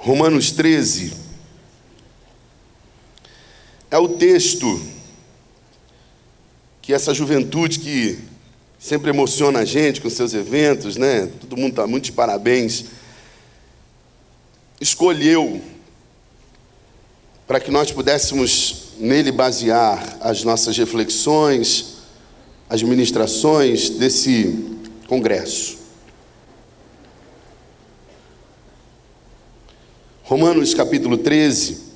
Romanos 13 é o texto que essa juventude que sempre emociona a gente com seus eventos, né? Todo mundo está muito de parabéns. Escolheu para que nós pudéssemos nele basear as nossas reflexões, as ministrações desse congresso. Romanos capítulo 13.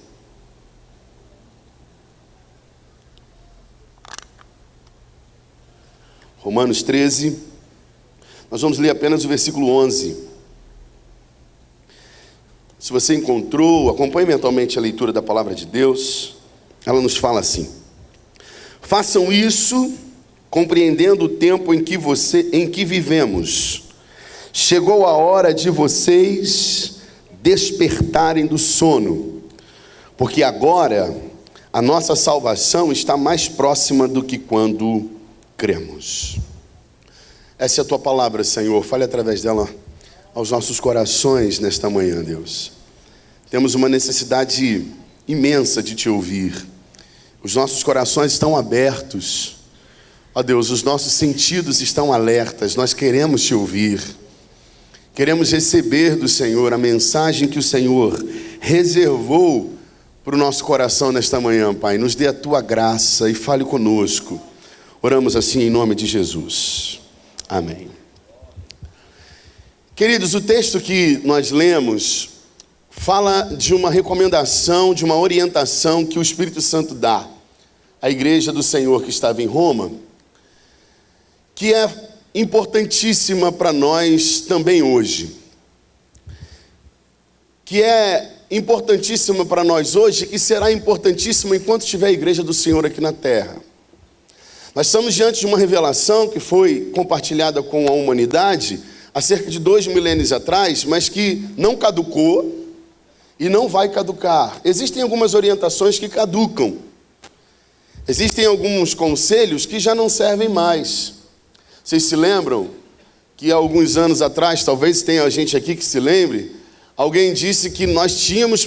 Romanos 13. Nós vamos ler apenas o versículo 11. Se você encontrou, acompanhe mentalmente a leitura da palavra de Deus. Ela nos fala assim: façam isso compreendendo o tempo em que vivemos. Chegou a hora de vocês despertarem do sono, porque agora a nossa salvação está mais próxima do que quando cremos. Essa é a tua palavra, Senhor. Fale através dela aos nossos corações nesta manhã, Deus. Temos uma necessidade imensa de te ouvir. Os nossos corações estão abertos. Ó Deus, os nossos sentidos estão alertas. Nós queremos te ouvir. Queremos receber do Senhor a mensagem que o Senhor reservou para o nosso coração nesta manhã, Pai. Nos dê a tua graça e fale conosco. Oramos assim em nome de Jesus. Amém. Queridos, o texto que nós lemos fala de uma recomendação, de uma orientação que o Espírito Santo dá à igreja do Senhor que estava em Roma, que é importantíssima para nós também hoje. Que é importantíssima para nós hoje, que será importantíssima enquanto tiver a igreja do Senhor aqui na terra. Nós estamos diante de uma revelação que foi compartilhada com a humanidade há cerca de 2 milênios atrás, mas que não caducou e não vai caducar. Existem algumas orientações que caducam. Existem alguns conselhos que já não servem mais. Vocês se lembram que há alguns anos atrás, talvez tenha gente aqui que se lembre, alguém disse que nós tínhamos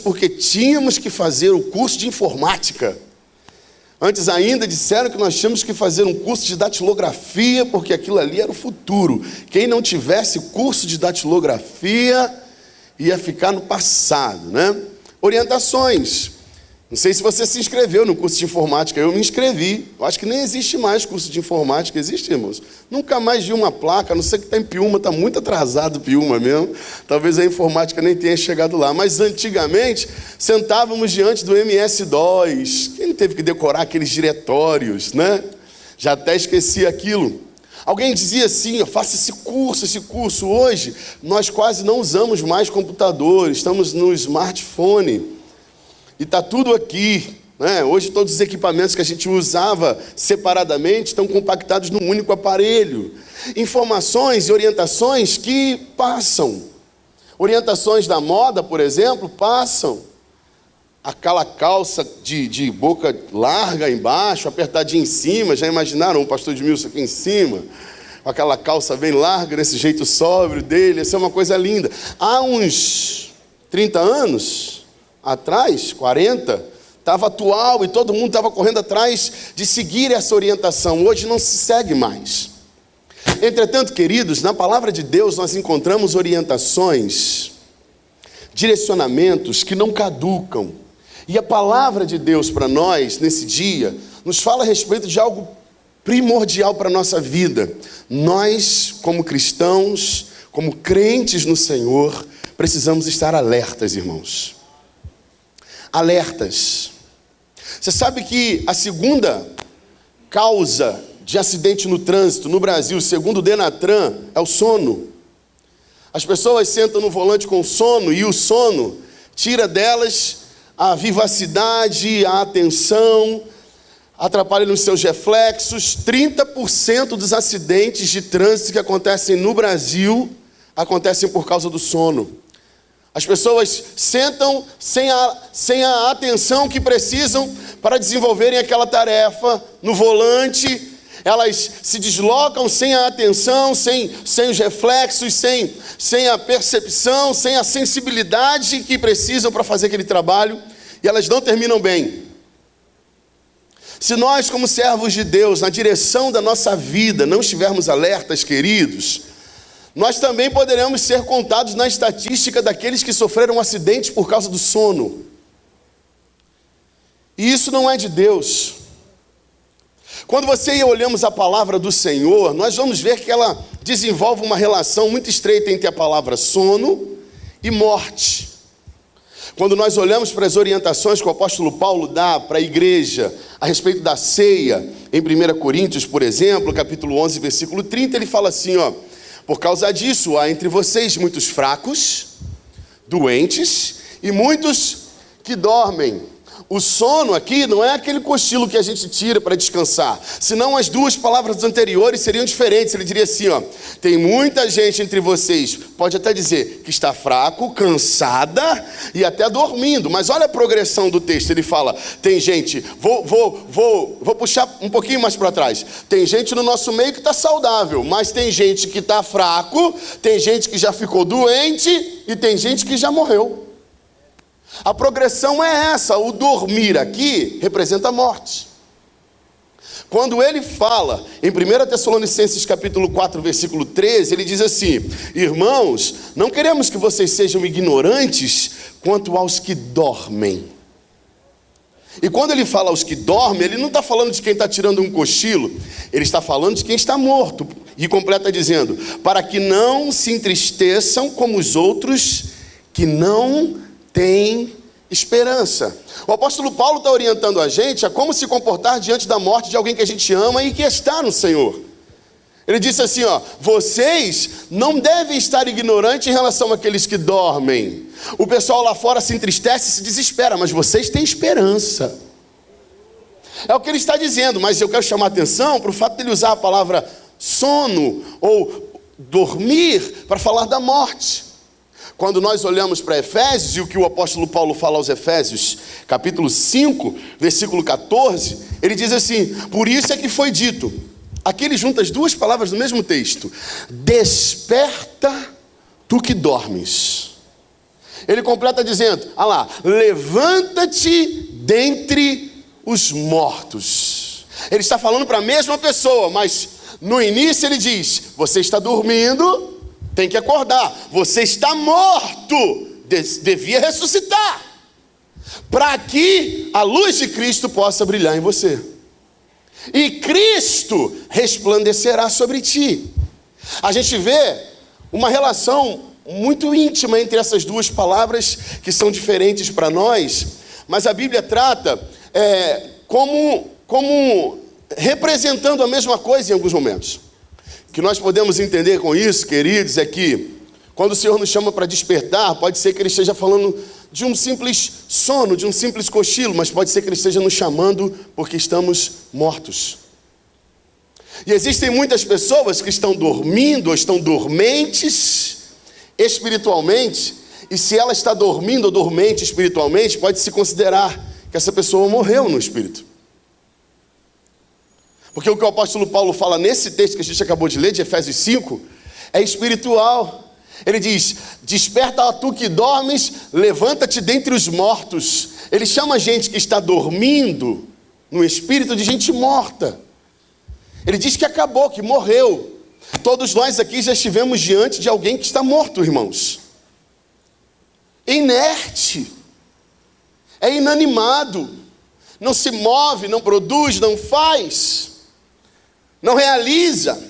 que fazer o curso de informática. Antes ainda disseram que nós tínhamos que fazer um curso de datilografia, porque aquilo ali era o futuro. Quem não tivesse curso de datilografia ia ficar no passado, né? Orientações. Não sei se você se inscreveu no curso de informática. Eu me inscrevi. Eu acho que nem existe mais curso de informática. Existe, irmãos? Nunca mais vi uma placa. A não ser que está em Piúma. Está muito atrasado Piúma mesmo. Talvez a informática nem tenha chegado lá. Mas antigamente, sentávamos diante do MS-DOS. Quem teve que decorar aqueles diretórios, né? Já até esqueci aquilo. Alguém dizia assim: faça esse curso. Hoje, nós quase não usamos mais computador. Estamos no smartphone. E está tudo aqui, né? Hoje todos os equipamentos que a gente usava separadamente estão compactados num único aparelho. Informações e orientações que passam. Orientações da moda, por exemplo, passam. Aquela calça de boca larga embaixo, apertadinha em cima. Já imaginaram o pastor Edmilson aqui em cima? Com aquela calça bem larga, desse jeito sóbrio dele. Essa é uma coisa linda. Há uns 30 anos... atrás, 40, estava atual e todo mundo estava correndo atrás de seguir essa orientação. Hoje não se segue mais. Entretanto, queridos, na palavra de Deus nós encontramos orientações, direcionamentos que não caducam. E a palavra de Deus para nós, nesse dia, nos fala a respeito de algo primordial para a nossa vida. Nós, como cristãos, como crentes no Senhor, precisamos estar alertas, irmãos. Alertas. Você sabe que a segunda causa de acidente no trânsito no Brasil, segundo o Denatran, é o sono. As pessoas sentam no volante com sono e o sono tira delas a vivacidade, a atenção, atrapalha nos seus reflexos. 30% dos acidentes de trânsito que acontecem no Brasil acontecem por causa do sono. As pessoas sentam sem a atenção que precisam para desenvolverem aquela tarefa no volante elas se deslocam sem a atenção, sem os reflexos, sem a percepção, sem a sensibilidade que precisam para fazer aquele trabalho, e elas não terminam bem. Se nós, como servos de Deus, na direção da nossa vida, não estivermos alertas, queridos, nós também poderemos ser contados na estatística daqueles que sofreram um acidente por causa do sono. E isso não é de Deus. Quando você e eu olhamos a palavra do Senhor, nós vamos ver que ela desenvolve uma relação muito estreita entre a palavra sono e morte. Quando nós olhamos para as orientações que o apóstolo Paulo dá para a igreja a respeito da ceia, em 1 Coríntios, por exemplo, capítulo 11, versículo 30, ele fala assim, por causa disso há entre vocês muitos fracos, doentes e muitos que dormem. O sono aqui não é aquele cochilo que a gente tira para descansar, senão as duas palavras anteriores seriam diferentes. Ele diria assim, tem muita gente entre vocês, pode até dizer que está fraco, cansada e até dormindo, mas olha a progressão do texto. Ele fala, tem gente, vou puxar um pouquinho mais para trás, tem gente no nosso meio que está saudável, mas tem gente que está fraco, tem gente que já ficou doente e tem gente que já morreu. A progressão é essa. O dormir aqui representa a morte. Quando ele fala em 1 Tessalonicenses capítulo 4, versículo 13, ele diz assim, irmãos, não queremos que vocês sejam ignorantes quanto aos que dormem. E quando ele fala aos que dormem, ele não está falando de quem está tirando um cochilo, ele está falando de quem está morto. E completa dizendo, para que não se entristeçam como os outros que não tem esperança. O apóstolo Paulo está orientando a gente a como se comportar diante da morte de alguém que a gente ama e que está no Senhor. Ele disse assim, vocês não devem estar ignorantes em relação àqueles que dormem. O pessoal lá fora se entristece e se desespera, mas vocês têm esperança. É o que ele está dizendo, mas eu quero chamar a atenção para o fato de ele usar a palavra sono ou dormir para falar da morte. Quando nós olhamos para Efésios, e o que o apóstolo Paulo fala aos Efésios, capítulo 5, versículo 14, ele diz assim, por isso é que foi dito, aqui ele junta as duas palavras no mesmo texto, desperta tu que dormes. Ele completa dizendo, levanta-te dentre os mortos. Ele está falando para a mesma pessoa, mas no início ele diz, você está dormindo, tem que acordar, você está morto, devia ressuscitar, para que a luz de Cristo possa brilhar em você, e Cristo resplandecerá sobre ti. A gente vê uma relação muito íntima entre essas duas palavras, que são diferentes para nós, mas a Bíblia trata como representando a mesma coisa em alguns momentos. O que nós podemos entender com isso, queridos, é que quando o Senhor nos chama para despertar, pode ser que Ele esteja falando de um simples sono, de um simples cochilo, mas pode ser que Ele esteja nos chamando porque estamos mortos. E existem muitas pessoas que estão dormindo ou estão dormentes espiritualmente, e se ela está dormindo ou dormente espiritualmente, pode-se considerar que essa pessoa morreu no espírito. Porque o que o apóstolo Paulo fala nesse texto que a gente acabou de ler, de Efésios 5, é espiritual. Ele diz, desperta tu que dormes, levanta-te dentre os mortos. Ele chama a gente que está dormindo no espírito de gente morta. Ele diz que acabou, que morreu. Todos nós aqui já estivemos diante de alguém que está morto, irmãos. Inerte. É inanimado. Não se move, não produz, não faz. Não realiza.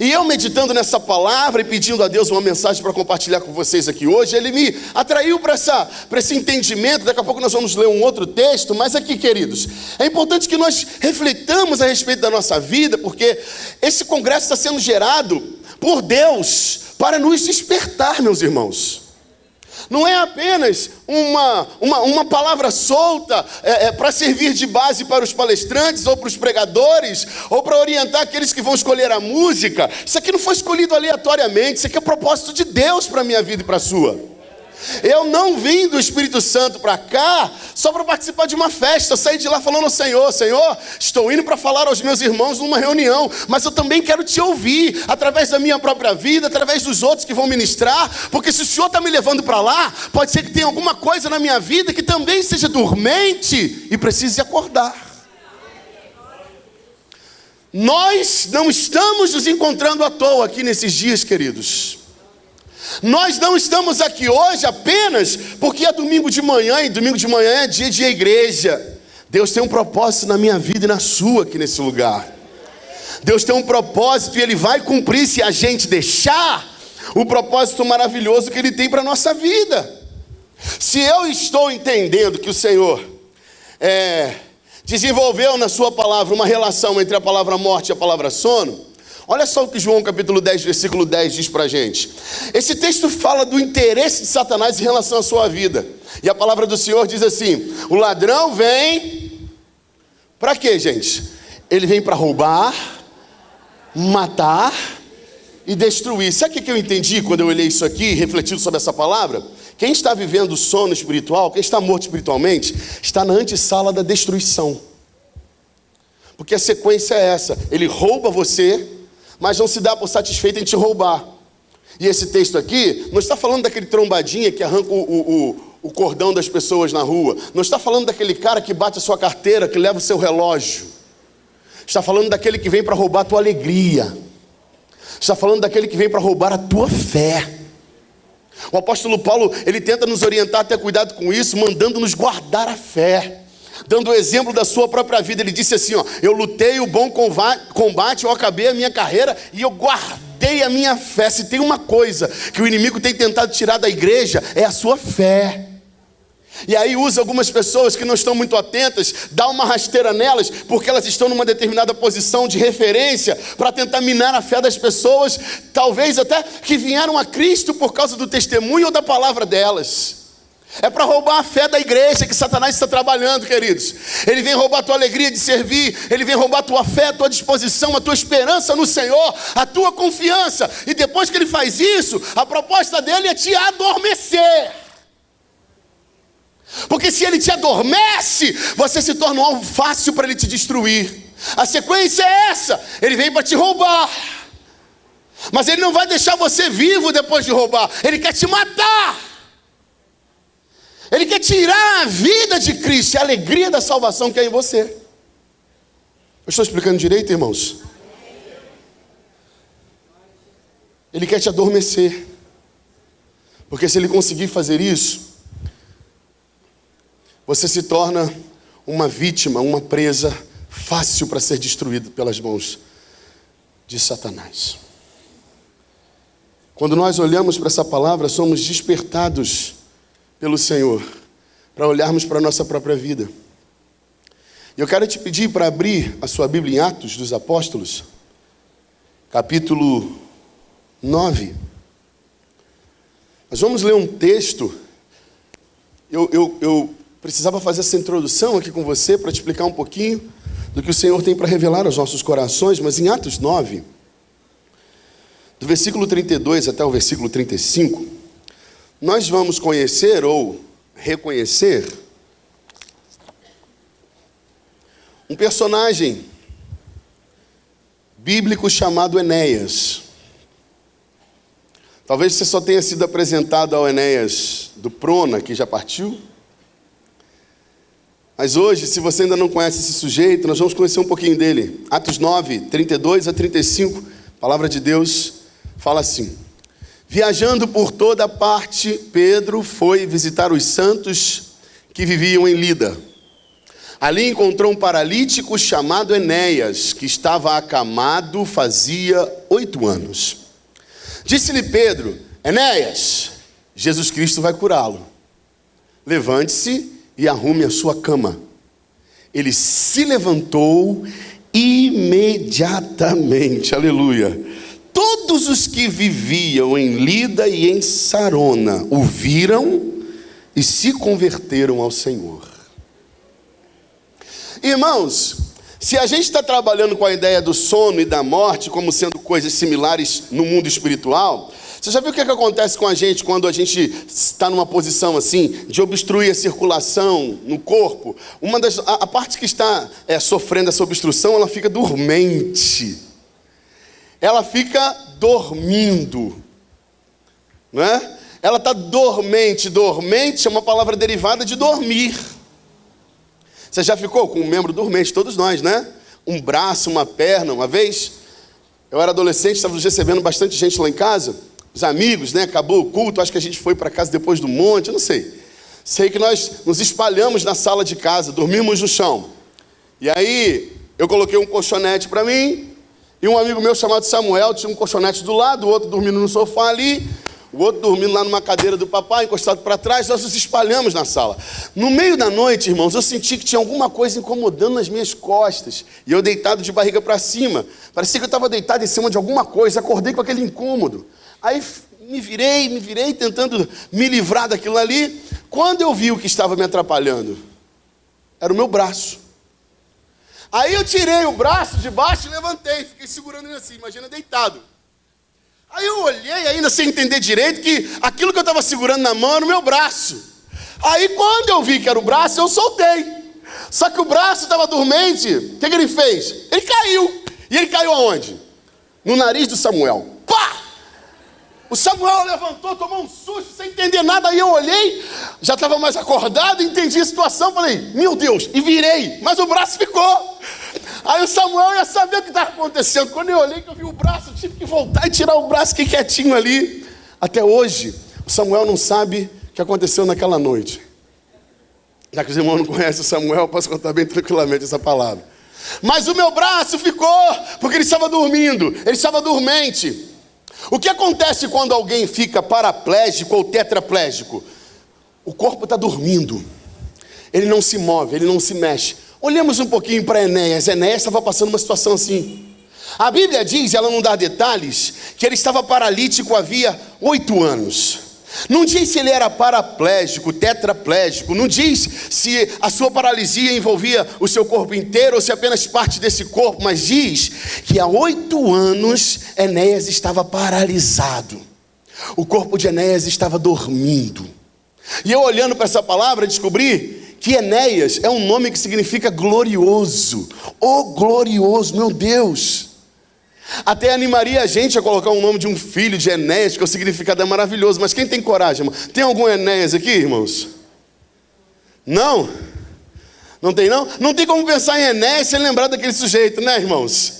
E eu meditando nessa palavra e pedindo a Deus uma mensagem para compartilhar com vocês aqui hoje, Ele me atraiu para esse entendimento. Daqui a pouco nós vamos ler um outro texto, mas aqui, queridos, é importante que nós refletamos a respeito da nossa vida, porque esse congresso está sendo gerado por Deus para nos despertar, meus irmãos. Não é apenas uma palavra solta para servir de base para os palestrantes ou para os pregadores ou para orientar aqueles que vão escolher a música. Isso aqui não foi escolhido aleatoriamente, isso aqui é propósito de Deus para a minha vida e para a sua. Eu não vim do Espírito Santo para cá só para participar de uma festa. Eu saí de lá falando ao Senhor: Senhor, estou indo para falar aos meus irmãos numa reunião, mas eu também quero te ouvir, através da minha própria vida, através dos outros que vão ministrar, porque se o Senhor está me levando para lá, pode ser que tenha alguma coisa na minha vida que também seja dormente e precise acordar. Nós não estamos nos encontrando à toa aqui nesses dias, queridos. Nós não estamos aqui hoje apenas porque é domingo de manhã, e domingo de manhã é dia de igreja. Deus tem um propósito na minha vida e na sua aqui nesse lugar. Deus tem um propósito e Ele vai cumprir se a gente deixar o propósito maravilhoso que Ele tem para a nossa vida. Se eu estou entendendo que o Senhor desenvolveu na sua palavra uma relação entre a palavra morte e a palavra sono, olha só o que João capítulo 10, versículo 10 diz para a gente. Esse texto fala do interesse de Satanás em relação à sua vida. E a palavra do Senhor diz assim: o ladrão vem para quê, gente? Ele vem para roubar, matar e destruir. Sabe o que eu entendi quando eu olhei isso aqui, refletindo sobre essa palavra? Quem está vivendo o sono espiritual, quem está morto espiritualmente, está na antessala da destruição. Porque a sequência é essa: ele rouba você, mas não se dá por satisfeito em te roubar. E esse texto aqui não está falando daquele trombadinha que arranca o cordão das pessoas na rua. Não está falando daquele cara que bate a sua carteira, que leva o seu relógio. Está falando daquele que vem para roubar a tua alegria. Está falando daquele que vem para roubar a tua fé. O apóstolo Paulo, ele tenta nos orientar a ter cuidado com isso, mandando-nos guardar a fé, dando o exemplo da sua própria vida. Ele disse assim, eu lutei o bom combate, eu acabei a minha carreira e eu guardei a minha fé. Se tem uma coisa que o inimigo tem tentado tirar da igreja, é a sua fé. E aí usa algumas pessoas que não estão muito atentas, dá uma rasteira nelas, porque elas estão numa determinada posição de referência, para tentar minar a fé das pessoas, talvez até que vieram a Cristo por causa do testemunho ou da palavra delas. É para roubar a fé da igreja que Satanás está trabalhando, queridos. Ele vem roubar a tua alegria de servir, ele vem roubar a tua fé, a tua disposição, a tua esperança no Senhor, a tua confiança. E depois que ele faz isso, a proposta dele é te adormecer. Porque se ele te adormece, você se torna um alvo fácil para ele te destruir. A sequência é essa: ele vem para te roubar, mas ele não vai deixar você vivo depois de roubar. Ele quer te matar. Ele quer tirar a vida de Cristo e a alegria da salvação que é em você. Eu estou explicando direito, irmãos? Ele quer te adormecer, porque se ele conseguir fazer isso, você se torna uma vítima, uma presa fácil para ser destruído pelas mãos de Satanás. Quando nós olhamos para essa palavra, somos despertados pelo Senhor para olharmos para a nossa própria vida. E eu quero te pedir para abrir a sua Bíblia em Atos dos Apóstolos, capítulo 9. Nós vamos ler um texto. Eu precisava fazer essa introdução aqui com você para te explicar um pouquinho do que o Senhor tem para revelar aos nossos corações, mas em Atos 9, do versículo 32 até o versículo 35, nós vamos conhecer ou reconhecer um personagem bíblico chamado Enéas. Talvez você só tenha sido apresentado ao Enéas do Prona, que já partiu. Mas hoje, se você ainda não conhece esse sujeito, nós vamos conhecer um pouquinho dele. Atos 9, 32 a 35, a palavra de Deus fala assim: viajando por toda parte, Pedro foi visitar os santos que viviam em Lida. Ali encontrou um paralítico chamado Enéas, que estava acamado fazia 8 anos. Disse-lhe Pedro: Enéas, Jesus Cristo vai curá-lo. Levante-se e arrume a sua cama. Ele se levantou imediatamente. Aleluia. Todos os que viviam em Lida e em Sarona o viram e se converteram ao Senhor. Irmãos, se a gente está trabalhando com a ideia do sono e da morte como sendo coisas similares no mundo espiritual, Você já viu o que acontece com a gente quando a gente está numa posição assim, de obstruir a circulação no corpo? A parte que está sofrendo essa obstrução, ela fica dormente. Ela fica dormindo. Não é? Ela está dormente. Dormente é uma palavra derivada de dormir. Você já ficou com um membro dormente? Todos nós, né? Um braço, uma perna. Uma vez, eu era adolescente, estava recebendo bastante gente lá em casa. Os amigos, né? Acabou o culto, acho que a gente foi para casa depois do monte, eu não sei. Sei que nós nos espalhamos na sala de casa, dormimos no chão. E aí, eu coloquei um colchonete para mim, e um amigo meu chamado Samuel tinha um colchonete do lado, o outro dormindo no sofá ali, o outro dormindo lá numa cadeira do papai, encostado para trás. Nós nos espalhamos na sala. No meio da noite, irmãos, eu senti que tinha alguma coisa incomodando nas minhas costas. E eu deitado de barriga para cima. Parecia que eu estava deitado em cima de alguma coisa. Acordei com aquele incômodo. Aí me virei, tentando me livrar daquilo ali. Quando eu vi o que estava me atrapalhando, era o meu braço. Aí eu tirei o braço de baixo e levantei. Fiquei segurando ele assim, imagina deitado. Aí eu olhei ainda sem entender direito que aquilo que eu estava segurando na mão era o meu braço. Aí quando eu vi que era o braço, eu soltei. Só que o braço estava dormente. O que ele fez? Ele caiu. E ele caiu aonde? No nariz do Samuel. Pá! O Samuel levantou, tomou um susto, sem entender nada. Aí eu olhei, já estava mais acordado, entendi a situação. Falei, meu Deus, e virei. Mas o braço ficou. Aí o Samuel ia saber o que estava acontecendo. Quando eu olhei, que eu vi o braço, eu tive que voltar e tirar o braço, fiquei quietinho ali. Até hoje, o Samuel não sabe o que aconteceu naquela noite. Já que os irmãos não conhecem o Samuel, eu posso contar bem tranquilamente essa palavra. Mas o meu braço ficou, porque ele estava dormindo, ele estava dormente. O que acontece quando alguém fica paraplégico ou tetraplégico? O corpo está dormindo. Ele não se move, ele não se mexe. Olhemos um pouquinho para Enéas. Enéas estava passando uma situação assim. A Bíblia diz, ela não dá detalhes, que ele estava paralítico havia 8 anos. Não diz se ele era paraplégico, tetraplégico. Não diz se a sua paralisia envolvia o seu corpo inteiro ou se apenas parte desse corpo. Mas diz que há 8 anos Enéas estava paralisado. O corpo de Enéas estava dormindo. E eu olhando para essa palavra descobri que Enéas é um nome que significa glorioso. Oh, glorioso, meu Deus. Até animaria a gente a colocar o nome de um filho de Enéas, porque o significado é maravilhoso. Mas quem tem coragem, irmão? Tem algum Enéas aqui, irmãos? Não? Não tem não? Não tem como pensar em Enéas sem lembrar daquele sujeito, né, irmãos?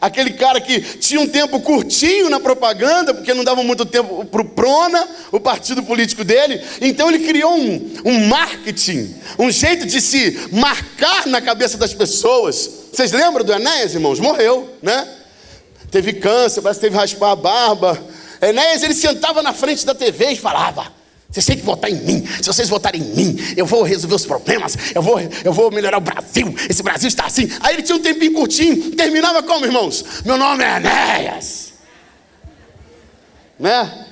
Aquele cara que tinha um tempo curtinho na propaganda, porque não dava muito tempo para o Prona, o partido político dele. Então ele criou um marketing, um jeito de se marcar na cabeça das pessoas. Vocês lembram do Enéas, irmãos? Morreu, né? Teve câncer, parece que teve que raspar a barba. Enéas, ele sentava na frente da TV e falava: vocês têm que votar em mim. Se vocês votarem em mim, eu vou resolver os problemas. Eu vou melhorar o Brasil. Esse Brasil está assim. Aí ele tinha um tempinho curtinho. Terminava como, irmãos? Meu nome é Enéas. Né?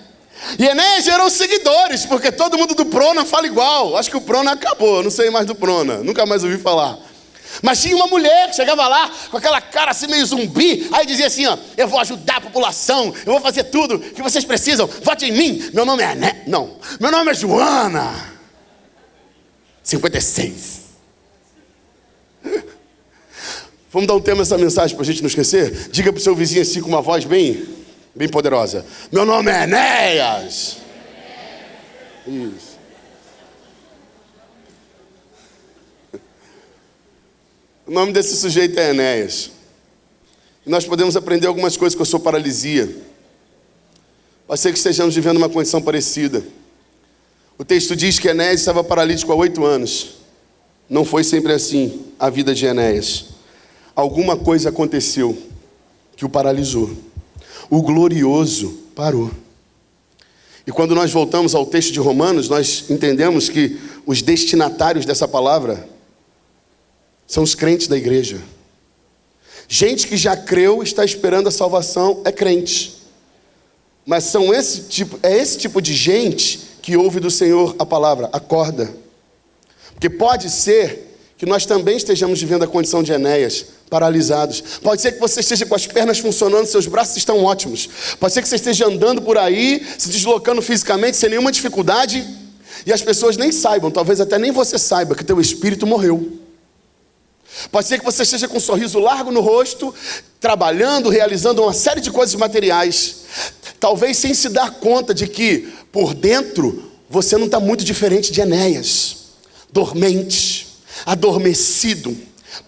E Enéas gerou seguidores, porque todo mundo do Prona fala igual. Acho que o Prona acabou. Não sei mais do Prona. Nunca mais ouvi falar. Mas tinha uma mulher que chegava lá com aquela cara assim meio zumbi. Aí dizia assim, ó: eu vou ajudar a população, eu vou fazer tudo que vocês precisam, vote em mim. Meu nome é não, meu nome é Joana 56. Vamos dar um tema a essa mensagem para a gente não esquecer? Diga para o seu vizinho assim com uma voz bem poderosa: meu nome é Enéas. Isso. O nome desse sujeito é Enéas. E nós podemos aprender algumas coisas com a sua paralisia. Pode ser que estejamos vivendo uma condição parecida. O texto diz que Enéas estava paralítico há 8 anos. Não foi sempre assim a vida de Enéas. Alguma coisa aconteceu que o paralisou. O glorioso parou. E quando nós voltamos ao texto de Romanos, nós entendemos que os destinatários dessa palavra são os crentes da igreja. Gente que já creu, está esperando a salvação, é crente. Mas é esse tipo de gente que ouve do Senhor a palavra: acorda. Porque pode ser que nós também estejamos vivendo a condição de Enéas, paralisados. Pode ser que você esteja com as pernas funcionando, seus braços estão ótimos. Pode ser que você esteja andando por aí, se deslocando fisicamente, sem nenhuma dificuldade, e as pessoas nem saibam, talvez até nem você saiba, que teu espírito morreu. Pode ser que você esteja com um sorriso largo no rosto, trabalhando, realizando uma série de coisas materiais, talvez sem se dar conta de que, por dentro, você não está muito diferente de Enéas, dormente, adormecido,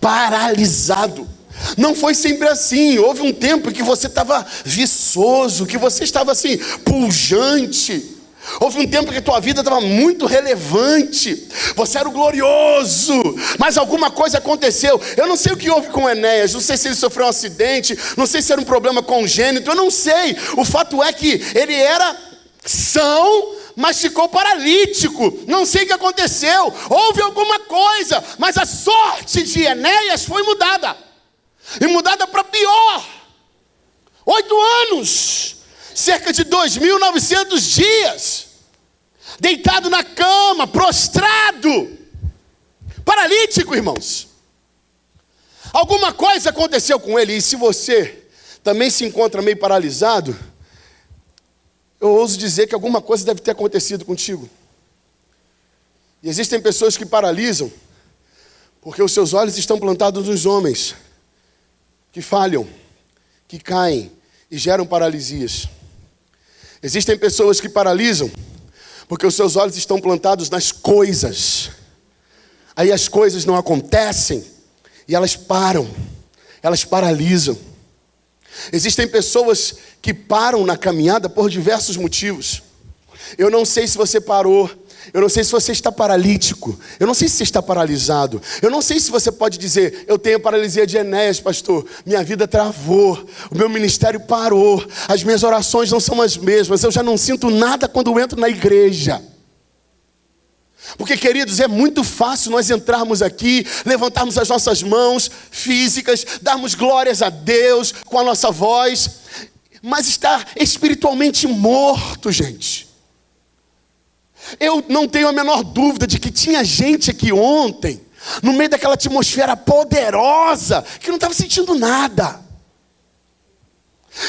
paralisado. Não foi sempre assim. Houve um tempo em que você estava viçoso, que você estava assim, pujante. Houve um tempo que a tua vida estava muito relevante, você era o glorioso, mas alguma coisa aconteceu. Eu não sei o que houve com Enéas, não sei se ele sofreu um acidente, não sei se era um problema congênito, eu não sei. O fato é que ele era são, mas ficou paralítico. Não sei o que aconteceu, houve alguma coisa, mas a sorte de Enéas foi mudada, e mudada para pior. 8 anos, cerca de 2.900 dias, deitado na cama, prostrado, paralítico, irmãos. Alguma coisa aconteceu com ele, e se você também se encontra meio paralisado, eu ouso dizer que alguma coisa deve ter acontecido contigo. E existem pessoas que paralisam, porque os seus olhos estão plantados nos homens, que falham, que caem e geram paralisias. Existem pessoas que paralisam, porque os seus olhos estão plantados nas coisas. Aí as coisas não acontecem, e elas param, elas paralisam. Existem pessoas que param na caminhada por diversos motivos. Eu não sei se você parou, eu não sei se você está paralítico, eu não sei se você está paralisado, eu não sei se você pode dizer: eu tenho paralisia de Enéas, pastor, minha vida travou, o meu ministério parou, as minhas orações não são as mesmas, eu já não sinto nada quando eu entro na igreja. Porque, queridos, é muito fácil nós entrarmos aqui, levantarmos as nossas mãos físicas, darmos glórias a Deus com a nossa voz, mas estar espiritualmente morto, gente. Eu não tenho a menor dúvida de que tinha gente aqui ontem, no meio daquela atmosfera poderosa, que não estava sentindo nada.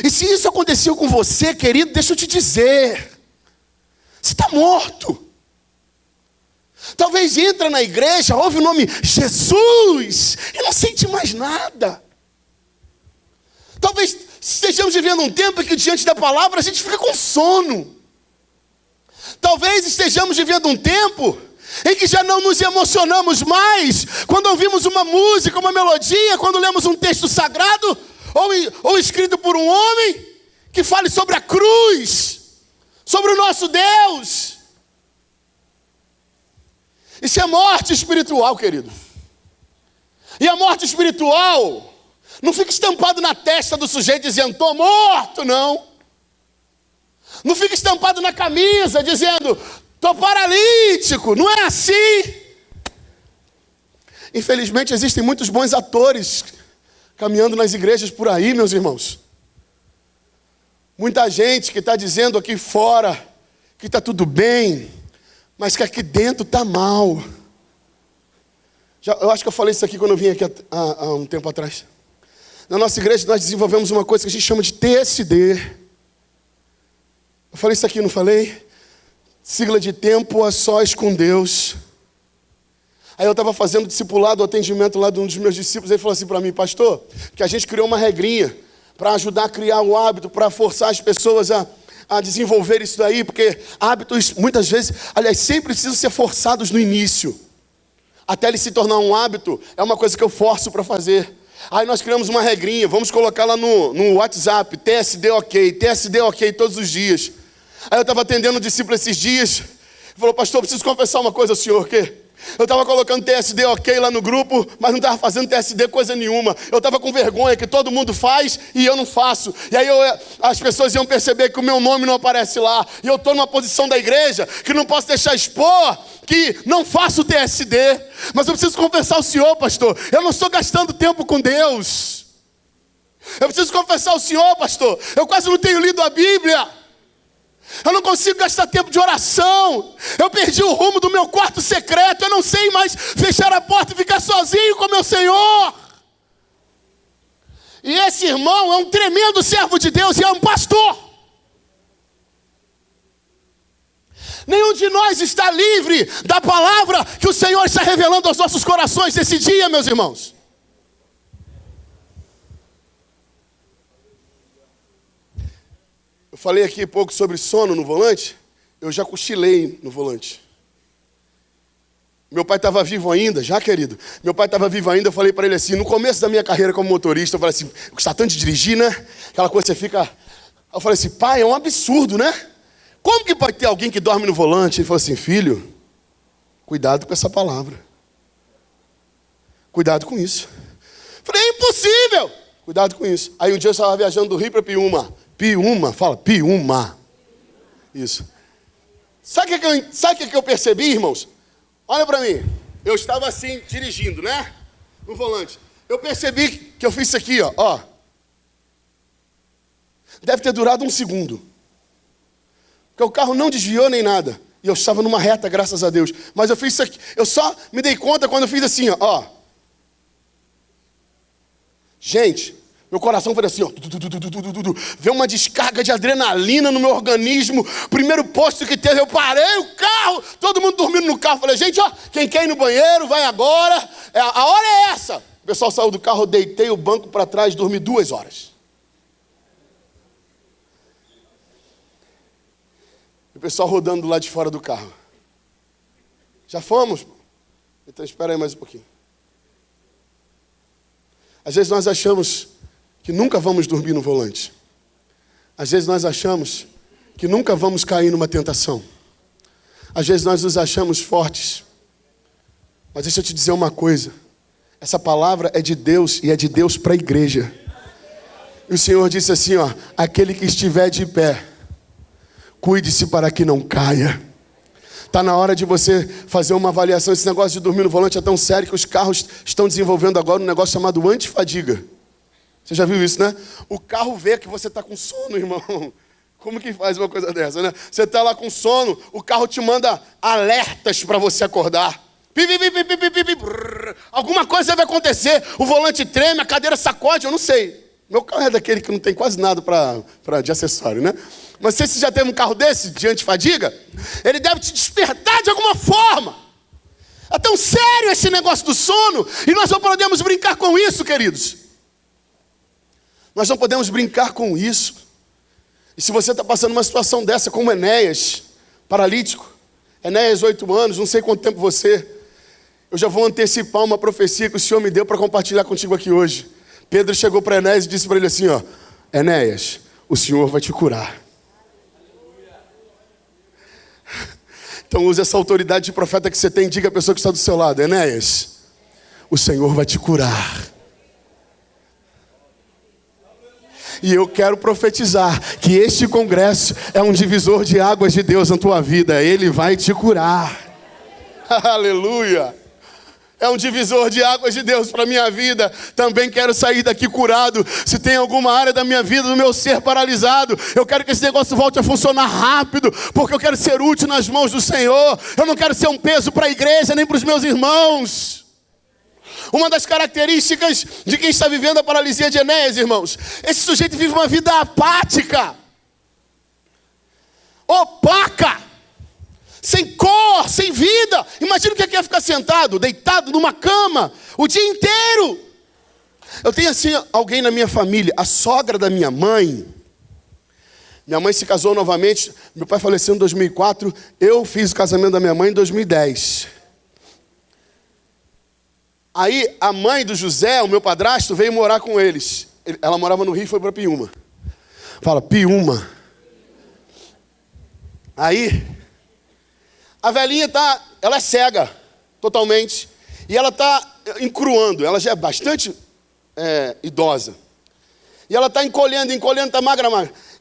E se isso aconteceu com você, querido, deixa eu te dizer, você está morto. Talvez entra na igreja, ouve o nome Jesus e não sente mais nada. Talvez estejamos vivendo um tempo em que diante da palavra a gente fica com sono. Talvez estejamos vivendo um tempo em que já não nos emocionamos mais quando ouvimos uma música, uma melodia, quando lemos um texto sagrado ou escrito por um homem que fale sobre a cruz, sobre o nosso Deus. Isso é morte espiritual, querido. E a morte espiritual não fica estampado na testa do sujeito dizendo: estou morto, não. Não fica estampado na camisa dizendo: estou paralítico. Não é assim. Infelizmente existem muitos bons atores caminhando nas igrejas por aí, meus irmãos. Muita gente que está dizendo aqui fora que está tudo bem, mas que aqui dentro está mal. Eu acho que eu falei isso aqui quando eu vim aqui há um tempo atrás. Na nossa igreja nós desenvolvemos uma coisa que a gente chama de TSD. Eu falei isso aqui, não falei? Sigla de tempo a sós com Deus. Aí eu estava fazendo discipulado, o atendimento lá de um dos meus discípulos, ele falou assim para mim: pastor, que a gente criou uma regrinha para ajudar a criar o hábito, para forçar as pessoas a desenvolver isso daí, porque hábitos muitas vezes, aliás, sempre precisam ser forçados no início. Até ele se tornar um hábito, é uma coisa que eu forço para fazer. Aí nós criamos uma regrinha, vamos colocar lá no WhatsApp, TSD ok todos os dias. Aí eu estava atendendo um discípulo esses dias, ele falou: pastor, preciso confessar uma coisa ao senhor, que eu estava colocando TSD ok lá no grupo, mas não estava fazendo TSD coisa nenhuma. Eu estava com vergonha que todo mundo faz e eu não faço. E aí as pessoas iam perceber que o meu nome não aparece lá. E eu estou numa posição da igreja que não posso deixar expor que não faço TSD. Mas eu preciso confessar ao senhor, pastor, eu não estou gastando tempo com Deus. Eu preciso confessar ao senhor, pastor, eu quase não tenho lido a Bíblia. Eu não consigo gastar tempo de oração. Eu perdi o rumo do meu quarto secreto. Eu não sei mais fechar a porta e ficar só sozinho com meu Senhor. E esse irmão é um tremendo servo de Deus e é um pastor. Nenhum de nós está livre da palavra que o Senhor está revelando aos nossos corações nesse dia, meus irmãos. Eu falei aqui pouco sobre sono no volante. Eu já cochilei no volante. Meu pai estava vivo ainda, já querido. Meu pai estava vivo ainda, eu falei para ele assim, no começo da minha carreira como motorista, eu falei assim, gostar tanto de dirigir, né? Aquela coisa que você fica... Eu falei assim, pai, é um absurdo, né? Como que pode ter alguém que dorme no volante? Ele falou assim, filho, cuidado com essa palavra. Cuidado com isso. Eu falei, é impossível. Cuidado com isso. Aí um dia eu estava viajando do Rio para Piúma. Piúma, fala, Piúma. Isso. Sabe o que eu percebi, irmãos? Olha para mim, eu estava assim, dirigindo, né? No volante. Eu percebi que eu fiz isso aqui, ó. Deve ter durado 1 segundo. Porque o carro não desviou nem nada. E eu estava numa reta, graças a Deus. Mas eu fiz isso aqui. Eu só me dei conta quando eu fiz assim, ó. Gente, meu coração foi assim, ó. Veio uma descarga de adrenalina no meu organismo. Primeiro posto que teve, eu parei o carro. Todo mundo dormindo no carro. Falei, gente, ó, quem quer ir no banheiro, vai agora. A hora é essa. O pessoal saiu do carro, eu deitei o banco para trás, dormi 2 horas. O pessoal rodando do lado de fora do carro. Já fomos? Então espera aí mais um pouquinho. Às vezes nós achamos que nunca vamos dormir no volante. Às vezes nós achamos que nunca vamos cair numa tentação. Às vezes nós nos achamos fortes. Mas deixa eu te dizer uma coisa. Essa palavra é de Deus e é de Deus para a igreja. E o Senhor disse assim, ó, aquele que estiver de pé, cuide-se para que não caia. Está na hora de você fazer uma avaliação. Esse negócio de dormir no volante é tão sério que os carros estão desenvolvendo agora um negócio chamado antifadiga. Você já viu isso, né? O carro vê que você está com sono, irmão. Como que faz uma coisa dessa, né? Você está lá com sono, o carro te manda alertas para você acordar. Alguma coisa vai acontecer. O volante treme, a cadeira sacode, eu não sei. Meu carro é daquele que não tem quase nada de acessório, né? Mas se você já teve um carro desse, de antifadiga, ele deve te despertar de alguma forma. É tão sério esse negócio do sono, e nós não podemos brincar com isso, queridos. Nós não podemos brincar com isso. E se você está passando uma situação dessa, como Enéas, paralítico, Enéas, 8 anos, não sei quanto tempo você, eu já vou antecipar uma profecia que o Senhor me deu para compartilhar contigo aqui hoje. Pedro chegou para Enéas e disse para ele assim, ó, Enéas, o Senhor vai te curar. Então use essa autoridade de profeta que você tem, diga à pessoa que está do seu lado, Enéas, o Senhor vai te curar. E eu quero profetizar que este congresso é um divisor de águas de Deus na tua vida. Ele vai te curar. Aleluia. É um divisor de águas de Deus para a minha vida. Também quero sair daqui curado. Se tem alguma área da minha vida, do meu ser paralisado, eu quero que esse negócio volte a funcionar rápido, porque eu quero ser útil nas mãos do Senhor. Eu não quero ser um peso para a igreja, nem para os meus irmãos. Uma das características de quem está vivendo a paralisia de Enéas, irmãos, esse sujeito vive uma vida apática, opaca, sem cor, sem vida. Imagina o que é ficar sentado, deitado numa cama, o dia inteiro. Eu tenho assim alguém na minha família, a sogra da minha mãe. Minha mãe se casou novamente, meu pai faleceu em 2004, eu fiz o casamento da minha mãe em 2010. Aí a mãe do José, o meu padrasto, veio morar com eles. Ela morava no Rio e foi para Piúma. Fala, Piúma. Aí, a velhinha ela é cega, totalmente. E ela está encruando, ela já é bastante idosa. E ela está encolhendo, está magra.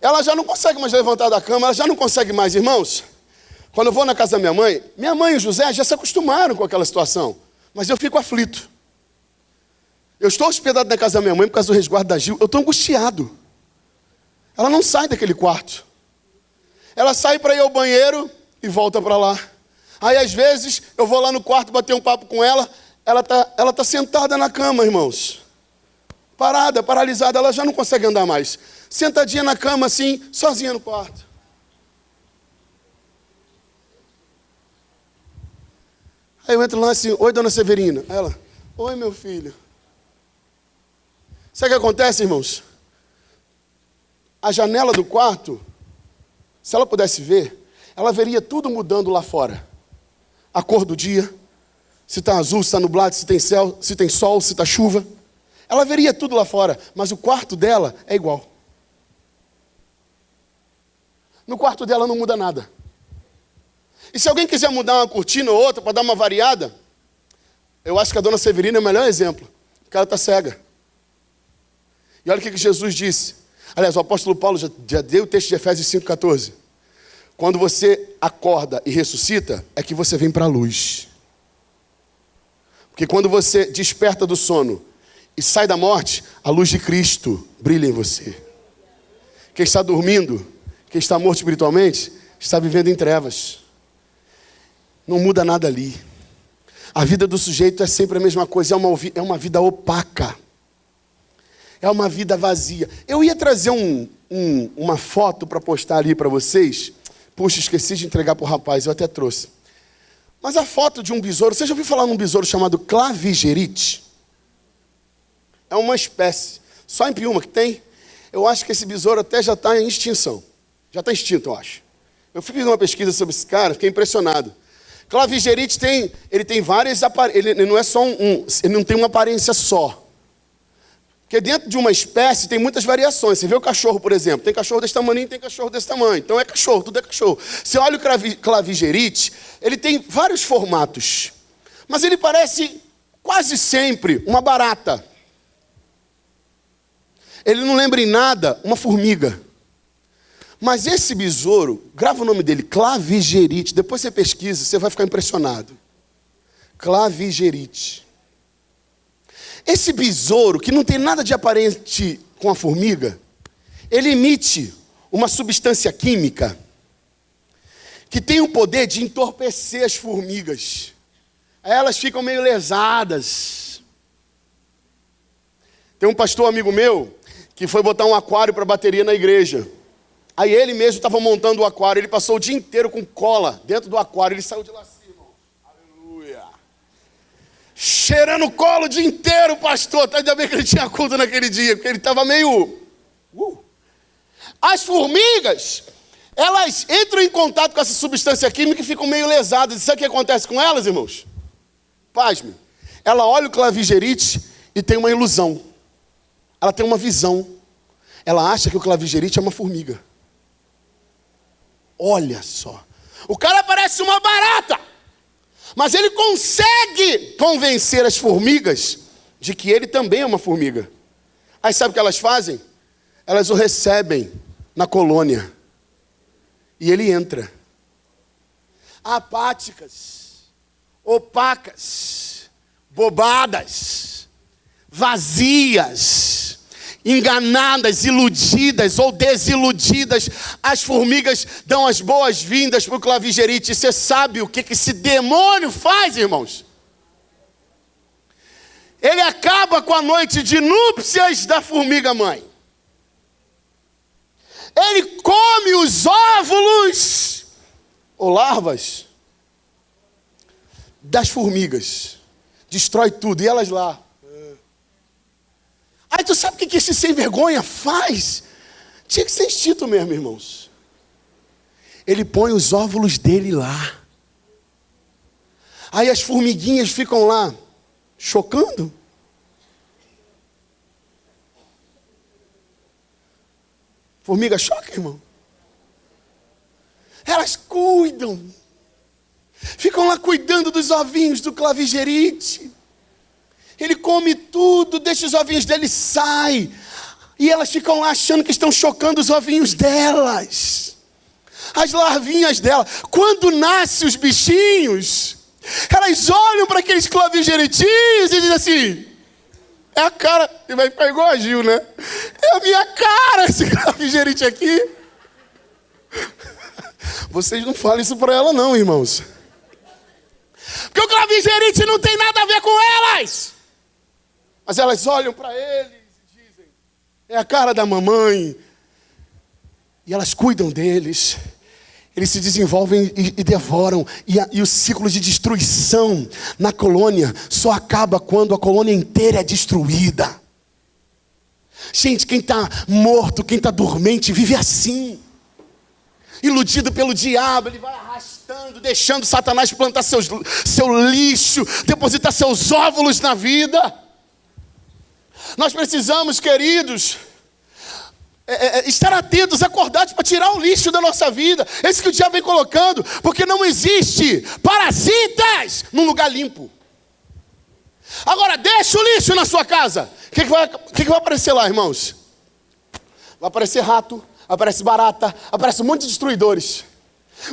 Ela já não consegue mais levantar da cama, ela já não consegue mais, irmãos. Quando eu vou na casa da minha mãe e o José já se acostumaram com aquela situação. Mas eu fico aflito. Eu estou hospedado na casa da minha mãe por causa do resguardo da Gil. Eu estou angustiado. Ela não sai daquele quarto. Ela sai para ir ao banheiro e volta para lá. Aí às vezes eu vou lá no quarto bater um papo com ela. Ela tá sentada na cama, irmãos. Parada, paralisada, ela já não consegue andar mais. Sentadinha na cama, assim, sozinha no quarto. Aí eu entro lá assim, oi, dona Severina. Aí ela, oi, meu filho. Sabe o que acontece, irmãos? A janela do quarto, se ela pudesse ver, ela veria tudo mudando lá fora. A cor do dia, se está azul, se está nublado, se tem céu, se tem sol, se está chuva. Ela veria tudo lá fora, mas o quarto dela é igual. No quarto dela não muda nada. E se alguém quiser mudar uma cortina ou outra para dar uma variada, eu acho que a dona Severina é o melhor exemplo. Porque ela está cega. E olha o que Jesus disse. Aliás, o apóstolo Paulo já deu o texto de Efésios 5,14. Quando você acorda e ressuscita, é que você vem para a luz. Porque quando você desperta do sono e sai da morte, a luz de Cristo brilha em você. Quem está dormindo, quem está morto espiritualmente, está vivendo em trevas. Não muda nada ali. A vida do sujeito é sempre a mesma coisa, é uma vida opaca. É uma vida vazia. Eu ia trazer uma foto para postar ali para vocês. Puxa, esqueci de entregar para o rapaz, eu até trouxe. Mas a foto de um besouro, você já ouviu falar num besouro chamado clavigerite? É uma espécie, só em Piúma que tem. Eu acho que esse besouro até já está em extinção. Já está extinto, eu acho. Eu fiz uma pesquisa sobre esse cara, fiquei impressionado. Clavigerite ele tem várias aparências, ele não é só ele não tem uma aparência só. Porque dentro de uma espécie tem muitas variações. Você vê o cachorro, por exemplo, tem cachorro desse tamanho, tem cachorro desse tamanho. Então é cachorro, tudo é cachorro. Você olha o clavigerite, ele tem vários formatos. Mas ele parece quase sempre uma barata. Ele não lembra em nada uma formiga. Mas esse besouro, grava o nome dele, clavigerite. Depois você pesquisa, você vai ficar impressionado. Clavigerite. Esse besouro, que não tem nada de aparente com a formiga, ele emite uma substância química que tem o poder de entorpecer as formigas. Aí elas ficam meio lesadas. Tem um pastor amigo meu que foi botar um aquário para bateria na igreja. Aí ele mesmo estava montando o aquário, ele passou o dia inteiro com cola dentro do aquário, ele saiu de lá assim, irmão. Aleluia. Cheirando colo o dia inteiro, pastor. Ainda bem que ele tinha culto naquele dia, porque ele estava meio... As formigas, elas entram em contato com essa substância química e ficam meio lesadas. E sabe o que acontece com elas, irmãos? Pasme. Ela olha o clavigerite e tem uma ilusão. Ela tem uma visão. Ela acha que o clavigerite é uma formiga. Olha só. O cara parece uma barata. Mas ele consegue convencer as formigas de que ele também é uma formiga. Aí sabe o que elas fazem? Elas o recebem na colônia. E ele entra. Apáticas, opacas, bobadas, vazias, enganadas, iludidas ou desiludidas, as formigas dão as boas-vindas para o clavigerite. Você sabe o que esse demônio faz, irmãos? Ele acaba com a noite de núpcias da formiga-mãe. Ele come os óvulos, ou larvas, das formigas. Destrói tudo, e elas lá. Aí tu sabe o que esse sem vergonha faz? Tinha que ser instinto mesmo, irmãos. Ele põe os óvulos dele lá. Aí as formiguinhas ficam lá, chocando. Formiga choca, irmão. Elas cuidam. Ficam lá cuidando dos ovinhos do clavigerite. Ele come tudo, deixa os ovinhos dele, sai. E elas ficam lá achando que estão chocando os ovinhos delas. As larvinhas dela. Quando nascem os bichinhos, elas olham para aqueles clavigeritinhos e dizem assim, é a cara, e vai ficar igual a Gil, né? É a minha cara esse clavigerite aqui. Vocês não falam isso para ela não, irmãos. Porque o Clavigerite não tem nada a ver com elas. Mas elas olham para eles e dizem, é a cara da mamãe. E elas cuidam deles. Eles se desenvolvem e devoram. E o ciclo de destruição na colônia só acaba quando a colônia inteira é destruída. Gente, quem está morto, quem está dormente, vive assim. Iludido pelo diabo, ele vai arrastando, deixando Satanás plantar seu lixo, depositar seus óvulos na vida. Nós precisamos, queridos, estar atentos, acordados para tirar o lixo da nossa vida. Esse que o diabo vem colocando, porque não existe parasitas num lugar limpo. Agora, deixa o lixo na sua casa. O que vai aparecer lá, irmãos? Vai aparecer rato, aparece barata, aparece um monte de destruidores.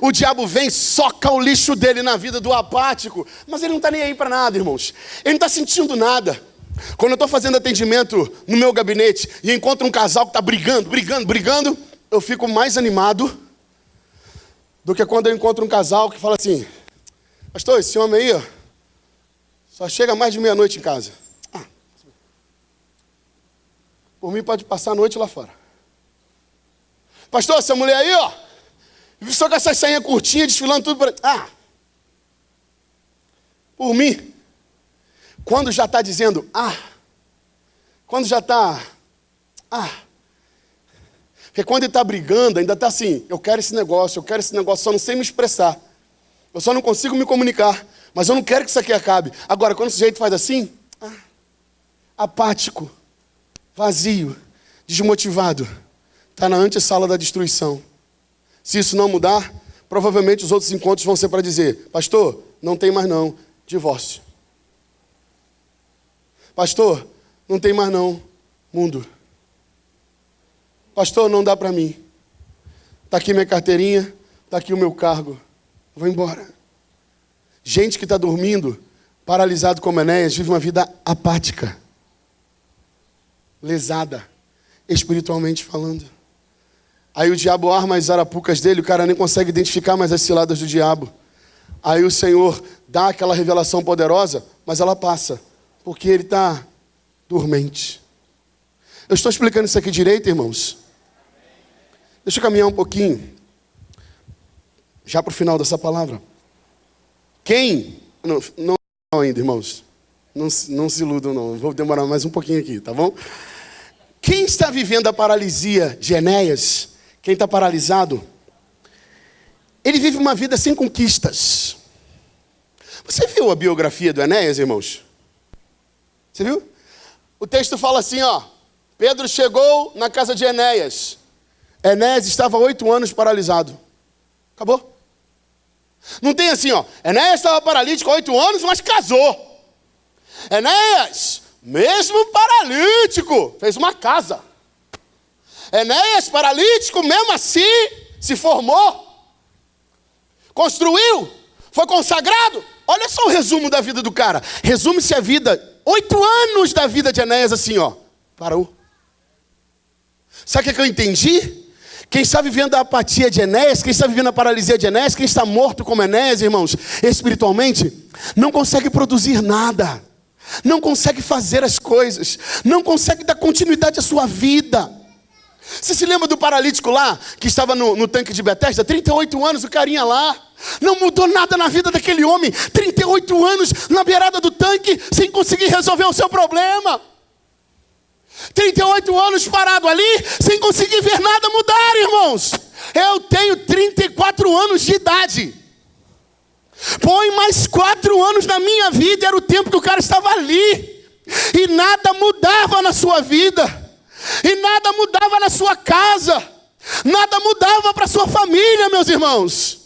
O diabo vem, soca o lixo dele na vida do apático, mas ele não está nem aí para nada, irmãos. Ele não está sentindo nada. Quando eu estou fazendo atendimento no meu gabinete e encontro um casal que está brigando, eu fico mais animado do que quando eu encontro um casal que fala assim, pastor, esse homem aí, ó, só chega mais de meia-noite em casa. Por mim pode passar a noite lá fora. Pastor, essa mulher aí, ó, só com essa sainha curtinha, desfilando tudo por aí. Por mim, quando já está dizendo, quando já está, porque quando ele está brigando, ainda está assim, eu quero esse negócio, só não sei me expressar. Eu só não consigo me comunicar, mas eu não quero que isso aqui acabe. Agora, quando o sujeito faz assim, apático, vazio, desmotivado, está na antessala da destruição. Se isso não mudar, provavelmente os outros encontros vão ser para dizer, pastor, não tem mais não, divórcio. Pastor, não tem mais não, mundo. Pastor, não dá para mim. Está aqui minha carteirinha, está aqui o meu cargo. Vou embora. Gente que está dormindo, paralisado como Enéas, vive uma vida apática. Lesada, espiritualmente falando. Aí o diabo arma as arapucas dele, o cara nem consegue identificar mais as ciladas do diabo. Aí o Senhor dá aquela revelação poderosa, mas ela passa. Porque ele está dormente. Eu estou explicando isso aqui direito, irmãos? Deixa eu caminhar um pouquinho. Já para o final dessa palavra. Quem? Não ainda, irmãos. Não se iludam, não. Vou demorar mais um pouquinho aqui, tá bom? Quem está vivendo a paralisia de Enéas, quem está paralisado, ele vive uma vida sem conquistas. Você viu a biografia do Enéas, irmãos? Você viu? O texto fala assim, ó. Pedro chegou na casa de Enéas. Enéas estava 8 anos paralisado. Acabou. Não tem assim, ó. Enéas estava paralítico há 8 anos, mas casou. Enéas, mesmo paralítico, fez uma casa. Enéas, paralítico, mesmo assim, se formou. Construiu. Foi consagrado. Olha só o resumo da vida do cara. Resume-se a vida, 8 anos da vida de Enéas assim, ó. Parou. Sabe o que eu entendi? Quem está vivendo a apatia de Enéas, quem está vivendo a paralisia de Enéas, quem está morto como Enéas, irmãos, espiritualmente, não consegue produzir nada. Não consegue fazer as coisas. Não consegue dar continuidade à sua vida. Você se lembra do paralítico lá, que estava no tanque de Betesda? 38 anos, o carinha lá. Não mudou nada na vida daquele homem. 38 anos na beirada do tanque, sem conseguir resolver o seu problema. 38 anos parado ali, sem conseguir ver nada mudar, irmãos. Eu tenho 34 anos de idade. Põe mais 4 anos na minha vida, era o tempo que o cara estava ali. E nada mudava na sua vida. E nada mudava na sua casa. Nada mudava para sua família, meus irmãos.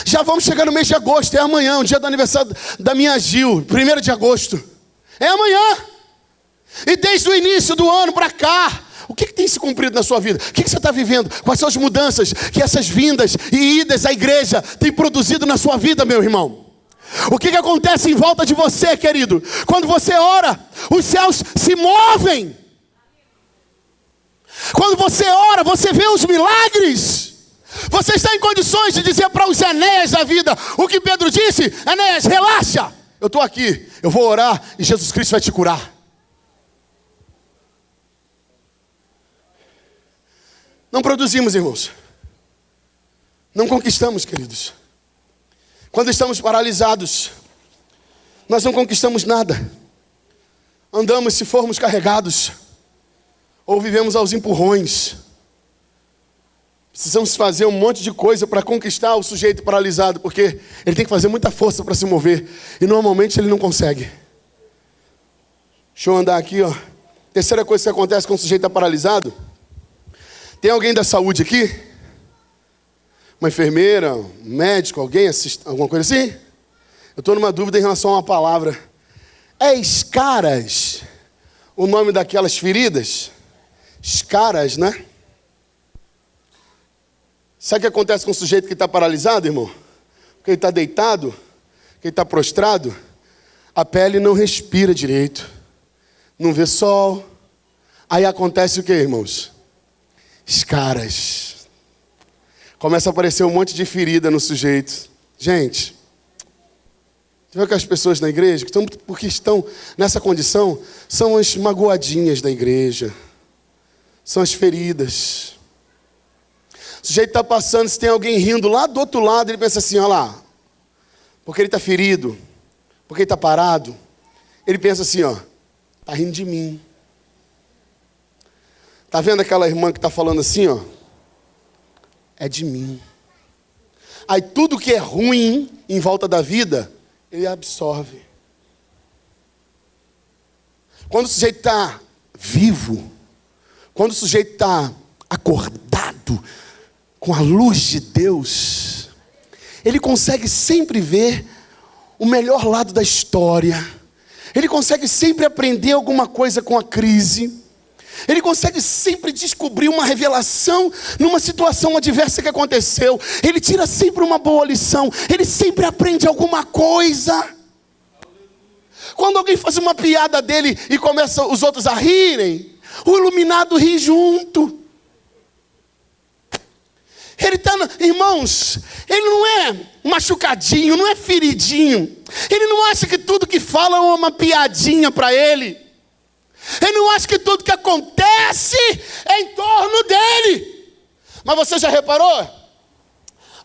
Já vamos chegar no mês de agosto, é amanhã, o dia do aniversário da minha Gil, 1º de agosto. É amanhã. E desde o início do ano para cá, o que tem se cumprido na sua vida? O que você está vivendo? Quais são as mudanças que essas vindas e idas à igreja têm produzido na sua vida, meu irmão? O que acontece em volta de você, querido? Quando você ora, os céus se movem. Quando você ora, você vê os milagres. Você está em condições de dizer para os Enéas da vida o que Pedro disse? Enéas, relaxa, eu estou aqui, eu vou orar e Jesus Cristo vai te curar. Não produzimos, irmãos. Não conquistamos, queridos. Quando estamos paralisados, nós não conquistamos nada. Andamos se formos carregados, ou vivemos aos empurrões. Precisamos fazer um monte de coisa para conquistar o sujeito paralisado, porque ele tem que fazer muita força para se mover, e normalmente ele não consegue. Deixa eu andar aqui, ó. Terceira coisa que acontece quando o sujeito está paralisado. Tem alguém da saúde aqui? Uma enfermeira, um médico, alguém assiste, alguma coisa assim? Eu estou numa dúvida em relação a uma palavra. É escaras o nome daquelas feridas? Escaras, né? Sabe o que acontece com o sujeito que está paralisado, irmão? Que ele está deitado, que ele está prostrado, a pele não respira direito, não vê sol. Aí acontece o que, irmãos? Escaras. Começa a aparecer um monte de ferida no sujeito. Gente, você vê que as pessoas na igreja, porque estão nessa condição, são as magoadinhas da igreja. São as feridas. O sujeito está passando, se tem alguém rindo lá do outro lado, ele pensa assim, olha lá, porque ele está ferido, porque ele está parado, ele pensa assim, ó, está rindo de mim. Está vendo aquela irmã que está falando assim, ó? É de mim. Aí tudo que é ruim em volta da vida, ele absorve. Quando o sujeito está vivo, quando o sujeito está acordado com a luz de Deus, ele consegue sempre ver o melhor lado da história. Ele consegue sempre aprender alguma coisa com a crise. Ele consegue sempre descobrir uma revelação numa situação adversa que aconteceu. Ele tira sempre uma boa lição. Ele sempre aprende alguma coisa. Quando alguém faz uma piada dele e começa os outros a rirem, o iluminado ri junto. Ele está, irmãos, ele não é machucadinho, não é feridinho. Ele não acha que tudo que fala é uma piadinha para ele. Ele não acha que tudo que acontece é em torno dele. Mas você já reparou?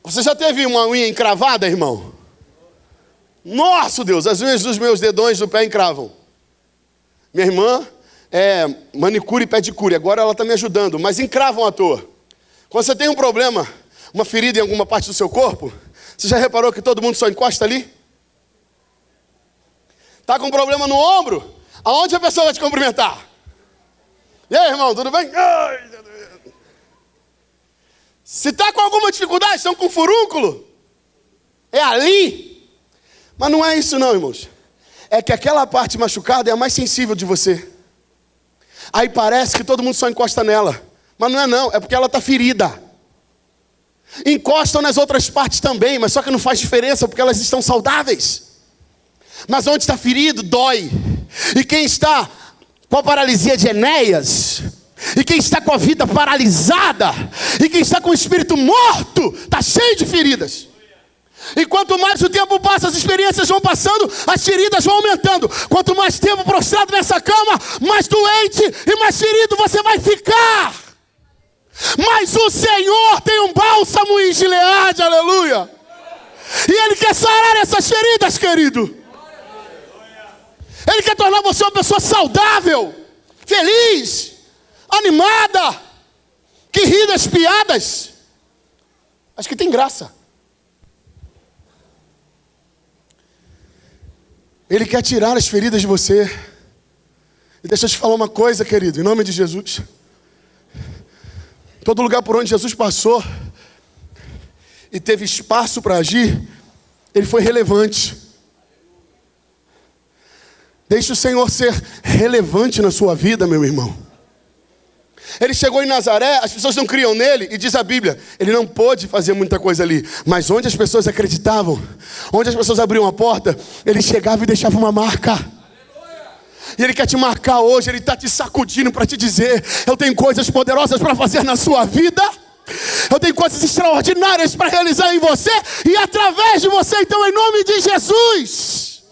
Você já teve uma unha encravada, irmão? Nossa, Deus, as unhas dos meus dedões do pé encravam. Minha irmã é manicure e pedicure, agora ela está me ajudando, mas encravam à toa. Quando você tem um problema, uma ferida em alguma parte do seu corpo, você já reparou que todo mundo só encosta ali? Está com um problema no ombro? Aonde a pessoa vai te cumprimentar? E aí, irmão, tudo bem? Se está com alguma dificuldade, estão com furúnculo, é ali. Mas não é isso não, irmãos. É que aquela parte machucada é a mais sensível de você. Aí parece que todo mundo só encosta nela. Mas não é não, é porque ela está ferida. Encostam nas outras partes também, mas só que não faz diferença porque elas estão saudáveis. Mas onde está ferido, dói. E quem está com a paralisia de Enéas, e quem está com a vida paralisada, e quem está com o espírito morto, está cheio de feridas. E quanto mais o tempo passa, as experiências vão passando, as feridas vão aumentando. Quanto mais tempo prostrado nessa cama, mais doente e mais ferido você vai ficar. Mas o Senhor tem um bálsamo em Gileade, aleluia. E Ele quer sarar essas feridas, querido. Ele quer tornar você uma pessoa saudável, feliz, animada, que ri das piadas. Acho que tem graça. Ele quer tirar as feridas de você. E deixa eu te falar uma coisa, querido, em nome de Jesus. Todo lugar por onde Jesus passou e teve espaço para agir, Ele foi relevante. Deixe o Senhor ser relevante na sua vida, meu irmão. Ele chegou em Nazaré, as pessoas não criam nele, e diz a Bíblia, ele não pôde fazer muita coisa ali, mas onde as pessoas acreditavam, onde as pessoas abriam a porta, ele chegava e deixava uma marca. E Ele quer te marcar hoje, Ele está te sacudindo para te dizer, eu tenho coisas poderosas para fazer na sua vida. Eu tenho coisas extraordinárias para realizar em você e através de você. Então, em nome de Jesus,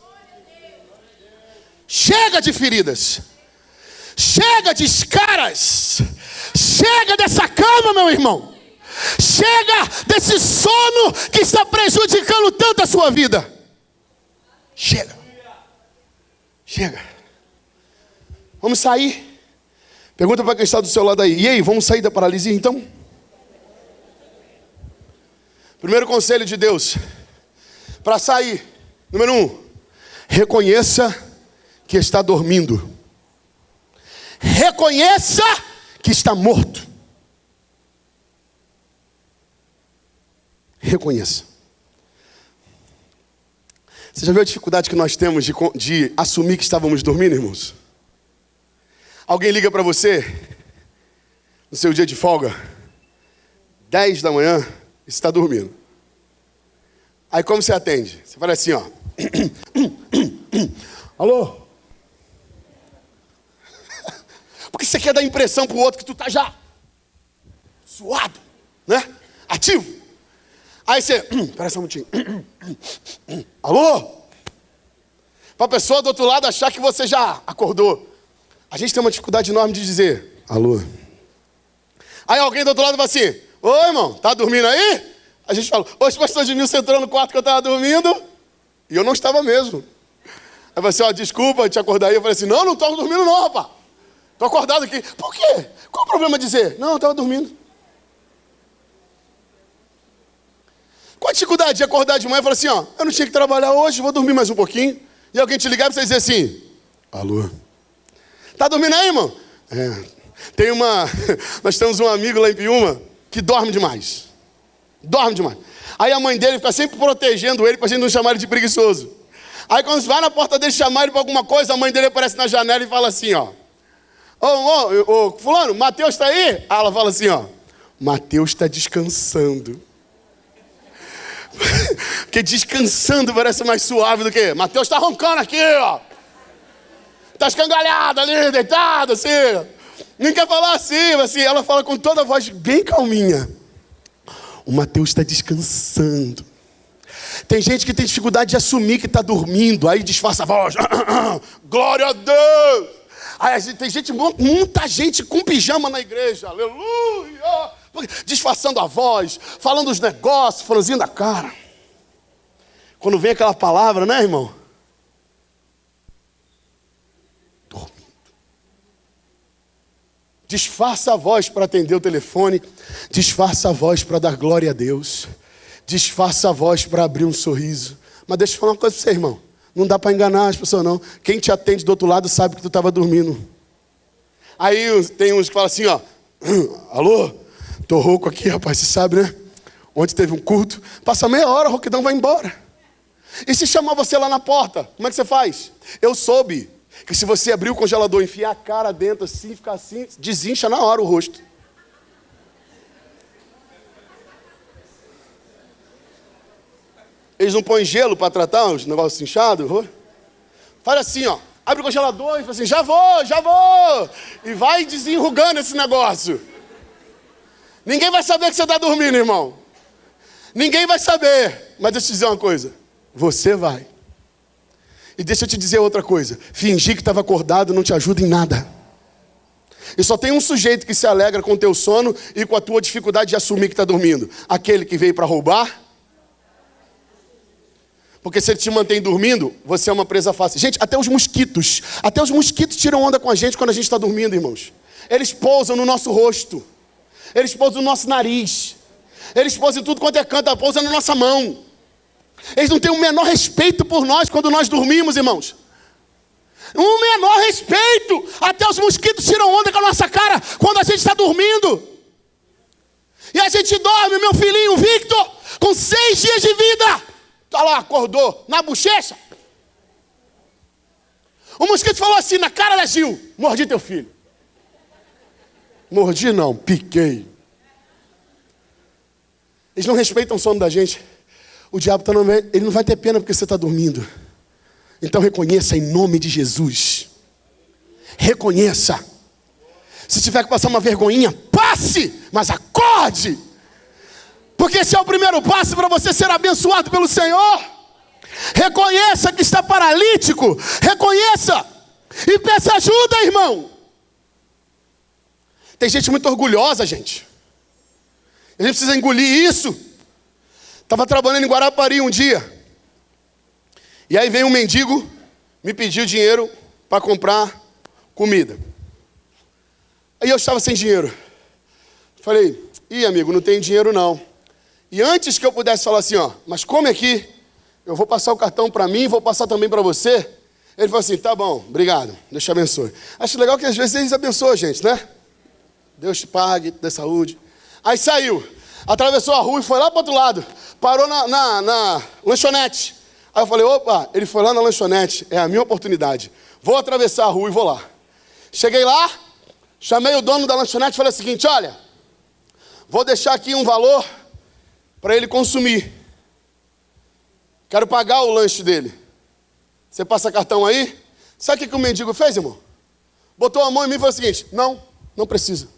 chega de feridas, chega de escaras, chega dessa cama, meu irmão, chega desse sono que está prejudicando tanto a sua vida. Chega. Vamos sair. Pergunta para quem está do seu lado aí. E aí, vamos sair da paralisia então? Primeiro conselho de Deus para sair. Número 1, reconheça que está dormindo. Reconheça que está morto. Reconheça. Você já viu a dificuldade que nós temos de assumir que estávamos dormindo, irmãos? Alguém liga para você no seu dia de folga, 10 da manhã, e você está dormindo. Aí como você atende? Você fala assim, ó. Alô? Porque você quer dar impressão para o outro que tu tá já suado, né? Ativo. Aí você, espera só um minutinho. Alô? Para a pessoa do outro lado achar que você já acordou. A gente tem uma dificuldade enorme de dizer, alô. Aí alguém do outro lado fala assim, ô irmão, tá dormindo aí? A gente fala, hoje pastor Edmilson entrou no quarto que eu estava dormindo. E eu não estava mesmo. Aí você, ó, desculpa te acordar aí. Eu falei assim, não estou dormindo não, rapaz. Estou acordado aqui. Por quê? Qual o problema de dizer? Não, eu estava dormindo. Qual a dificuldade de acordar de manhã e falar assim, ó, eu não tinha que trabalhar hoje, vou dormir mais um pouquinho. E alguém te ligar para você dizer assim, alô? Tá dormindo aí, irmão? Nós temos um amigo lá em Piúma que dorme demais. Dorme demais. Aí a mãe dele fica sempre protegendo ele para a gente não chamar ele de preguiçoso. Aí quando você vai na porta dele chamar ele para alguma coisa, a mãe dele aparece na janela e fala assim, ó. Ô, fulano, Mateus está aí? Aí ela fala assim, ó. Mateus está descansando. Porque descansando parece mais suave do que Mateus está roncando aqui, ó. Está escangalhado ali, deitado, assim. Nem quer falar assim. Ela fala com toda a voz bem calminha. O Mateus está descansando. Tem gente que tem dificuldade de assumir que está dormindo. Aí disfarça a voz. Glória a Deus. Aí tem gente, muita gente com pijama na igreja. Aleluia. Disfarçando a voz. Falando os negócios, franzindo a cara. Quando vem aquela palavra, né, irmão? Dormindo. Disfarça a voz para atender o telefone. Disfarça a voz para dar glória a Deus. Disfarça a voz para abrir um sorriso. Mas deixa eu falar uma coisa para você, irmão. Não dá para enganar as pessoas, não. Quem te atende do outro lado sabe que tu estava dormindo. Aí tem uns que falam assim, ó. Alô? Tô rouco aqui, rapaz, você sabe, né? Ontem teve um culto. Passa meia hora, o rouquidão vai embora. E se chamar você lá na porta, como é que você faz? Eu soube que se você abrir o congelador, enfiar a cara dentro assim, ficar assim, desincha na hora o rosto. Eles não põem gelo para tratar os negócios inchados? Faz assim, ó. Abre o congelador e fala assim, já vou. E vai desenrugando esse negócio. Ninguém vai saber que você está dormindo, irmão. Ninguém vai saber. Mas deixa eu te dizer uma coisa. Você vai. E deixa eu te dizer outra coisa. Fingir que estava acordado não te ajuda em nada. E só tem um sujeito que se alegra com o teu sono e com a tua dificuldade de assumir que está dormindo. Aquele que veio para roubar. Porque se ele te mantém dormindo, você é uma presa fácil. Gente, até os mosquitos tiram onda com a gente quando a gente está dormindo, irmãos. Eles pousam no nosso rosto. Eles pousam no nosso nariz. Eles pousam em tudo quanto é canto, pousam na nossa mão. Eles não têm o menor respeito por nós quando nós dormimos, irmãos. O menor respeito. Até os mosquitos tiram onda com a nossa cara quando a gente está dormindo. E a gente dorme, meu filhinho Victor, com 6 dias de vida. Está lá, acordou, na bochecha. O mosquito falou assim na cara da Gil: mordi teu filho. Mordi não, piquei. Eles não respeitam o sono da gente. O diabo ele não vai ter pena porque você está dormindo. Então reconheça em nome de Jesus. Reconheça. Se tiver que passar uma vergonhinha, passe, mas acorde. Porque esse é o primeiro passo para você ser abençoado pelo Senhor. Reconheça que está paralítico. Reconheça. E peça ajuda, irmão. Tem gente muito orgulhosa, gente. A gente precisa engolir isso. Estava trabalhando em Guarapari um dia. E aí veio um mendigo, me pediu dinheiro para comprar comida. Aí eu estava sem dinheiro. Falei, amigo, não tenho dinheiro não. E antes que eu pudesse falar assim, mas come aqui, eu vou passar o cartão para mim e vou passar também para você. Ele falou assim, tá bom, obrigado, Deus te abençoe. Acho legal que às vezes eles abençoam a gente, né? Deus te pague, dê saúde. Aí saiu, atravessou a rua e foi lá para o outro lado. Parou na lanchonete. Aí eu falei, opa, ele foi lá na lanchonete, é a minha oportunidade. Vou atravessar a rua e vou lá. Cheguei lá, chamei o dono da lanchonete e falei o seguinte, olha, vou deixar aqui um valor para ele consumir. Quero pagar o lanche dele. Você passa cartão aí? Sabe o que o mendigo fez, irmão? Botou a mão em mim e falou o seguinte, não precisa.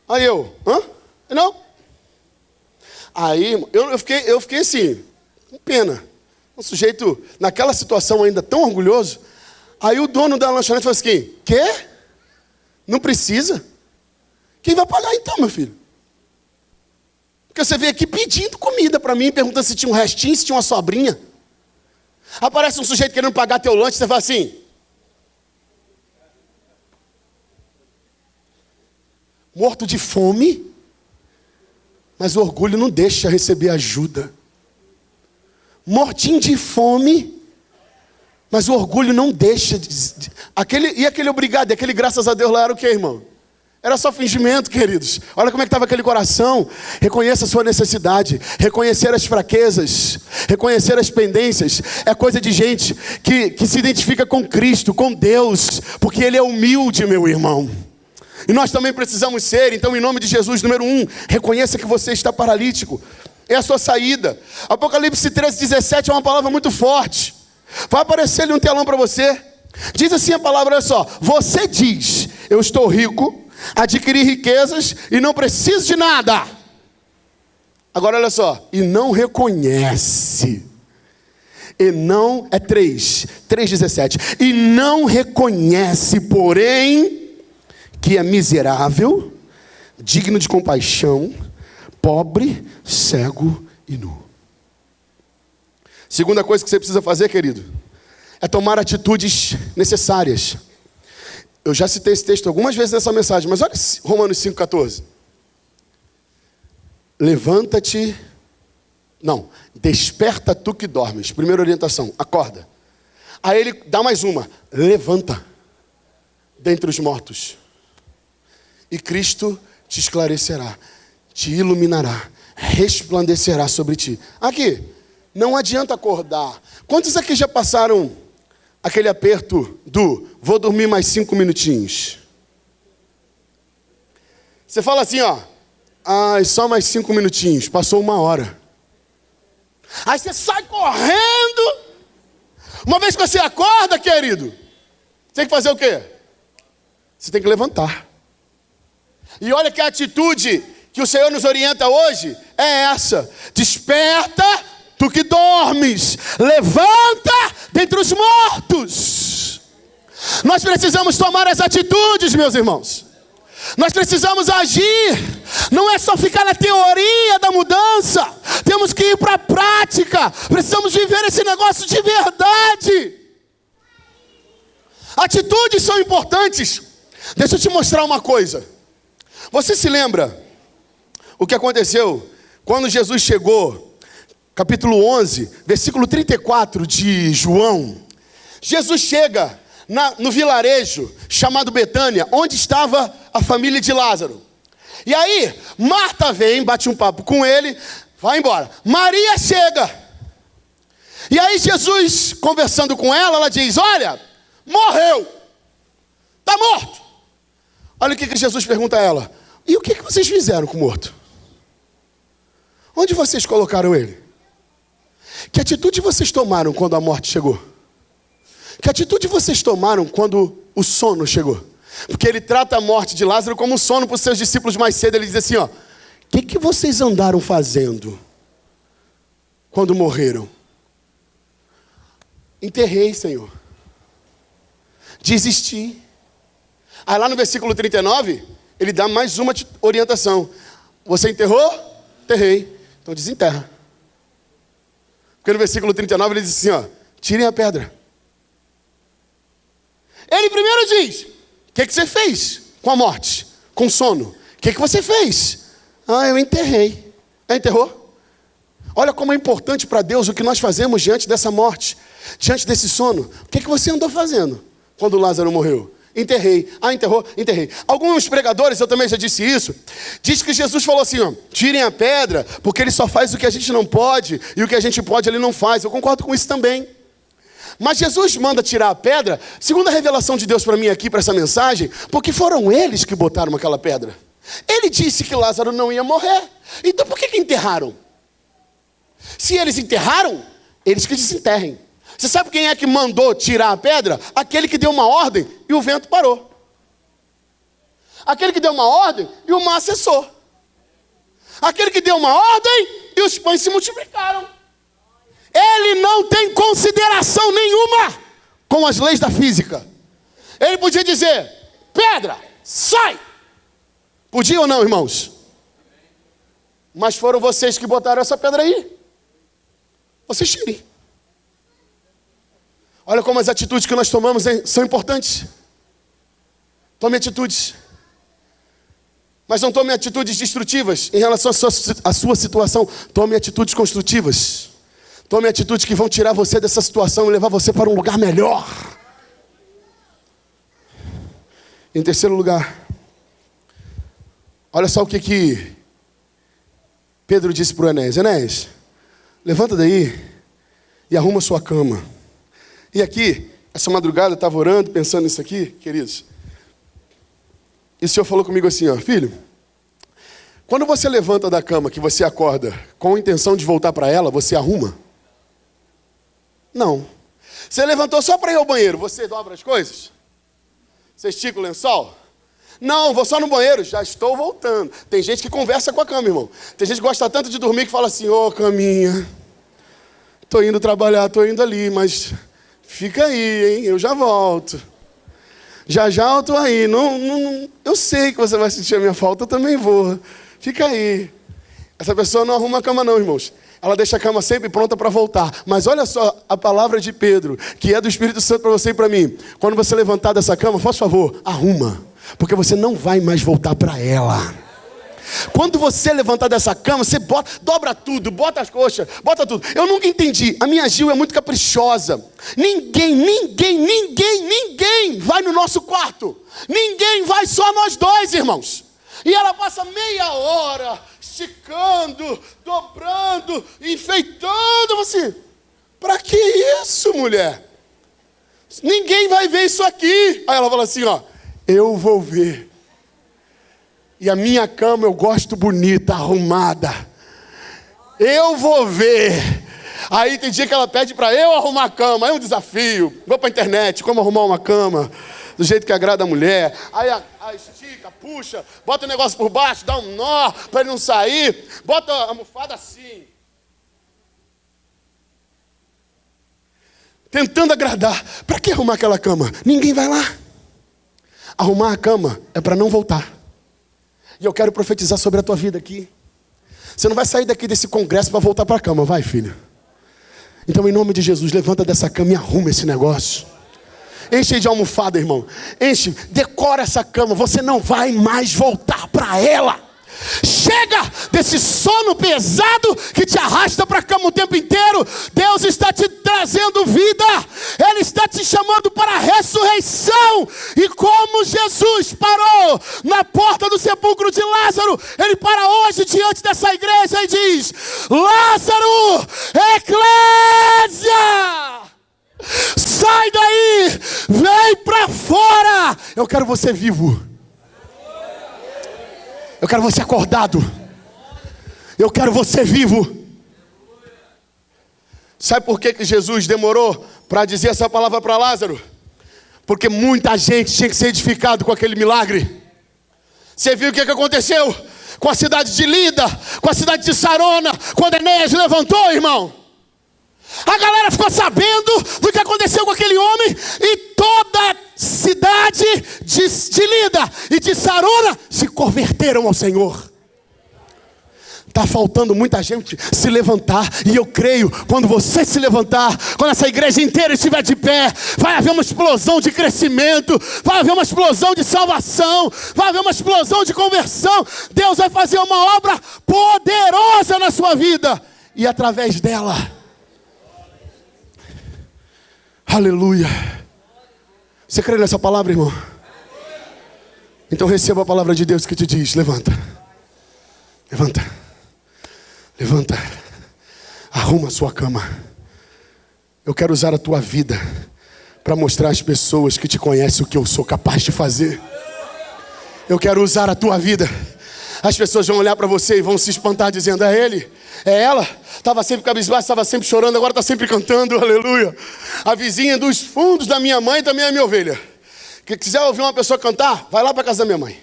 Aí não. Aí eu fiquei assim, com pena. Um sujeito, naquela situação ainda tão orgulhoso. Aí o dono da lanchonete falou assim, quê? Não precisa? Quem vai pagar então, meu filho? Porque você veio aqui pedindo comida para mim, perguntando se tinha um restinho, se tinha uma sobrinha. Aparece um sujeito querendo pagar teu lanche, você fala assim, morto de fome, mas o orgulho não deixa receber ajuda. Mortinho de fome, mas o orgulho não deixa. Aquele obrigado, aquele graças a Deus lá era o quê, irmão? Era só fingimento, queridos. Olha como é que estava aquele coração. Reconheça a sua necessidade, reconhecer as fraquezas, reconhecer as pendências. É coisa de gente que se identifica com Cristo, com Deus, porque Ele é humilde, meu irmão. E nós também precisamos ser. Então, em nome de Jesus, número 1, reconheça que você está paralítico. É a sua saída. Apocalipse 13:17 é uma palavra muito forte. Vai aparecer ali um telão para você. Diz assim a palavra, olha só. Você diz, eu estou rico, adquiri riquezas e não preciso de nada. Agora olha só. E não reconhece. E não, 3:17. E não reconhece, porém, que é miserável, digno de compaixão, pobre, cego e nu. Segunda coisa que você precisa fazer, querido, é tomar atitudes necessárias. Eu já citei esse texto algumas vezes nessa mensagem, mas olha Romanos 5,14. Levanta-te, desperta tu que dormes. Primeira orientação, acorda. Aí ele dá mais uma, levanta dentre os mortos. E Cristo te esclarecerá, te iluminará, resplandecerá sobre ti. Aqui, não adianta acordar. Quantos aqui já passaram aquele aperto do vou dormir mais 5 minutinhos? Você fala assim, só mais 5 minutinhos, passou 1 hora. Aí você sai correndo. Uma vez que você acorda, querido, tem que fazer o quê? Você tem que levantar. E olha que a atitude que o Senhor nos orienta hoje é essa. Desperta, tu que dormes. Levanta dentre os mortos. Nós precisamos tomar as atitudes, meus irmãos. Nós precisamos agir. Não é só ficar na teoria da mudança. Temos que ir para a prática. Precisamos viver esse negócio de verdade. Atitudes são importantes. Deixa eu te mostrar uma coisa. Você se lembra o que aconteceu quando Jesus chegou, capítulo 11, versículo 34 de João? Jesus chega no vilarejo chamado Betânia, onde estava a família de Lázaro. E aí, Marta vem, bate um papo com ele, vai embora. Maria chega. E aí Jesus, conversando com ela, ela diz, olha, morreu. Está morto. Olha o que Jesus pergunta a ela. E o que vocês fizeram com o morto? Onde vocês colocaram ele? Que atitude vocês tomaram quando a morte chegou? Que atitude vocês tomaram quando o sono chegou? Porque ele trata a morte de Lázaro como um sono para os seus discípulos mais cedo. Ele diz assim, ó: o que vocês andaram fazendo quando morreram? Enterrei, Senhor. Desisti. Aí lá no versículo 39, ele dá mais uma orientação. Você enterrou? Enterrei. Então desenterra. Porque no versículo 39 ele diz assim, ó: tirem a pedra. Ele primeiro diz: o que você fez com a morte? Com o sono? O que você fez? Ah, eu enterrei. Enterrou? Olha como é importante para Deus o que nós fazemos diante dessa morte, diante desse sono. O que você andou fazendo quando Lázaro morreu? Enterrei. Ah, enterrou? Enterrei. Alguns pregadores, eu também já disse isso, diz que Jesus falou assim, ó: tirem a pedra, porque ele só faz o que a gente não pode, e o que a gente pode ele não faz. Eu concordo com isso também. Mas Jesus manda tirar a pedra, segundo a revelação de Deus para mim aqui, para essa mensagem, porque foram eles que botaram aquela pedra. Ele disse que Lázaro não ia morrer. Então por que enterraram? Se eles enterraram, eles que desenterrem. Você sabe quem é que mandou tirar a pedra? Aquele que deu uma ordem e o vento parou. Aquele que deu uma ordem e o mar cessou. Aquele que deu uma ordem e os pães se multiplicaram. Ele não tem consideração nenhuma com as leis da física. Ele podia dizer: pedra, sai! Podia ou não, irmãos? Mas foram vocês que botaram essa pedra aí. Vocês tirem. Olha como as atitudes que nós tomamos são importantes. Tome atitudes. Mas não tome atitudes destrutivas em relação à sua situação. Tome atitudes construtivas. Tome atitudes que vão tirar você dessa situação e levar você para um lugar melhor. Em terceiro lugar, olha só o que Pedro disse para o Enéas. Enéas, levanta daí e arruma sua cama. E aqui, essa madrugada, eu estava orando, pensando nisso aqui, queridos. E o Senhor falou comigo assim, ó: filho, quando você levanta da cama, que você acorda com a intenção de voltar para ela, você arruma? Não. Você levantou só para ir ao banheiro, você dobra as coisas? Você estica o lençol? Não, vou só no banheiro, já estou voltando. Tem gente que conversa com a cama, irmão. Tem gente que gosta tanto de dormir que fala assim: ô, caminha, estou indo trabalhar, estou indo ali, mas fica aí, hein, eu já volto. Já eu estou aí. Eu sei que você vai sentir a minha falta, eu também vou. Fica aí. Essa pessoa não arruma a cama não, irmãos. Ela deixa a cama sempre pronta para voltar. Mas olha só a palavra de Pedro, que é do Espírito Santo para você e para mim. Quando você levantar dessa cama, faz favor, arruma. Porque você não vai mais voltar para ela. Quando você levantar dessa cama, você dobra tudo, bota as coxas, bota tudo. Eu nunca entendi. A minha Gil é muito caprichosa. Ninguém vai no nosso quarto. Ninguém vai, só nós dois, irmãos. E ela passa meia hora esticando, dobrando, enfeitando você. Para que isso, mulher? Ninguém vai ver isso aqui. Aí ela fala assim, ó: eu vou ver. E a minha cama eu gosto bonita, arrumada. Eu vou ver. Aí tem dia que ela pede para eu arrumar a cama. É um desafio. Vou para a internet, como arrumar uma cama do jeito que agrada a mulher. Aí estica, puxa, bota o negócio por baixo, dá um nó para ele não sair. Bota a almofada assim. Tentando agradar. Para que arrumar aquela cama? Ninguém vai lá. Arrumar a cama é para não voltar. E eu quero profetizar sobre a tua vida aqui. Você não vai sair daqui desse congresso para voltar para a cama, vai, filho? Então, em nome de Jesus, levanta dessa cama e arruma esse negócio. Enche de almofada, irmão. Enche, decora essa cama. Você não vai mais voltar para ela. Chega desse sono pesado que te arrasta para a cama o tempo inteiro. Deus está te trazendo vida. Ele está te chamando para a ressurreição. E como Jesus parou na porta do sepulcro de Lázaro, Ele para hoje diante dessa igreja e diz: Lázaro, eclésia, sai daí, vem para fora. Eu quero você vivo. Eu quero você acordado. Eu quero você vivo. Sabe por que Jesus demorou para dizer essa palavra para Lázaro? Porque muita gente tinha que ser edificado com aquele milagre. Você viu o que aconteceu com a cidade de Lida, com a cidade de Sarona, quando Enéas levantou, irmão? A galera ficou sabendo do que aconteceu com aquele homem, e toda a cidade de Lida e de Sarona se converteram ao Senhor. Está faltando muita gente se levantar, e eu creio, quando você se levantar, quando essa igreja inteira estiver de pé, vai haver uma explosão de crescimento, vai haver uma explosão de salvação, vai haver uma explosão de conversão. Deus vai fazer uma obra poderosa na sua vida, e através dela, aleluia. Você crê nessa palavra, irmão? Então receba a palavra de Deus que te diz: levanta, levanta, levanta, arruma a sua cama. Eu quero usar a tua vida para mostrar às pessoas que te conhecem o que eu sou capaz de fazer. Eu quero usar a tua vida. As pessoas vão olhar para você e vão se espantar dizendo: é ele, é ela. Estava sempre cabisbaixo, estava sempre chorando, agora está sempre cantando, aleluia. A vizinha dos fundos da minha mãe também é minha ovelha. Que quiser ouvir uma pessoa cantar, vai lá para a casa da minha mãe.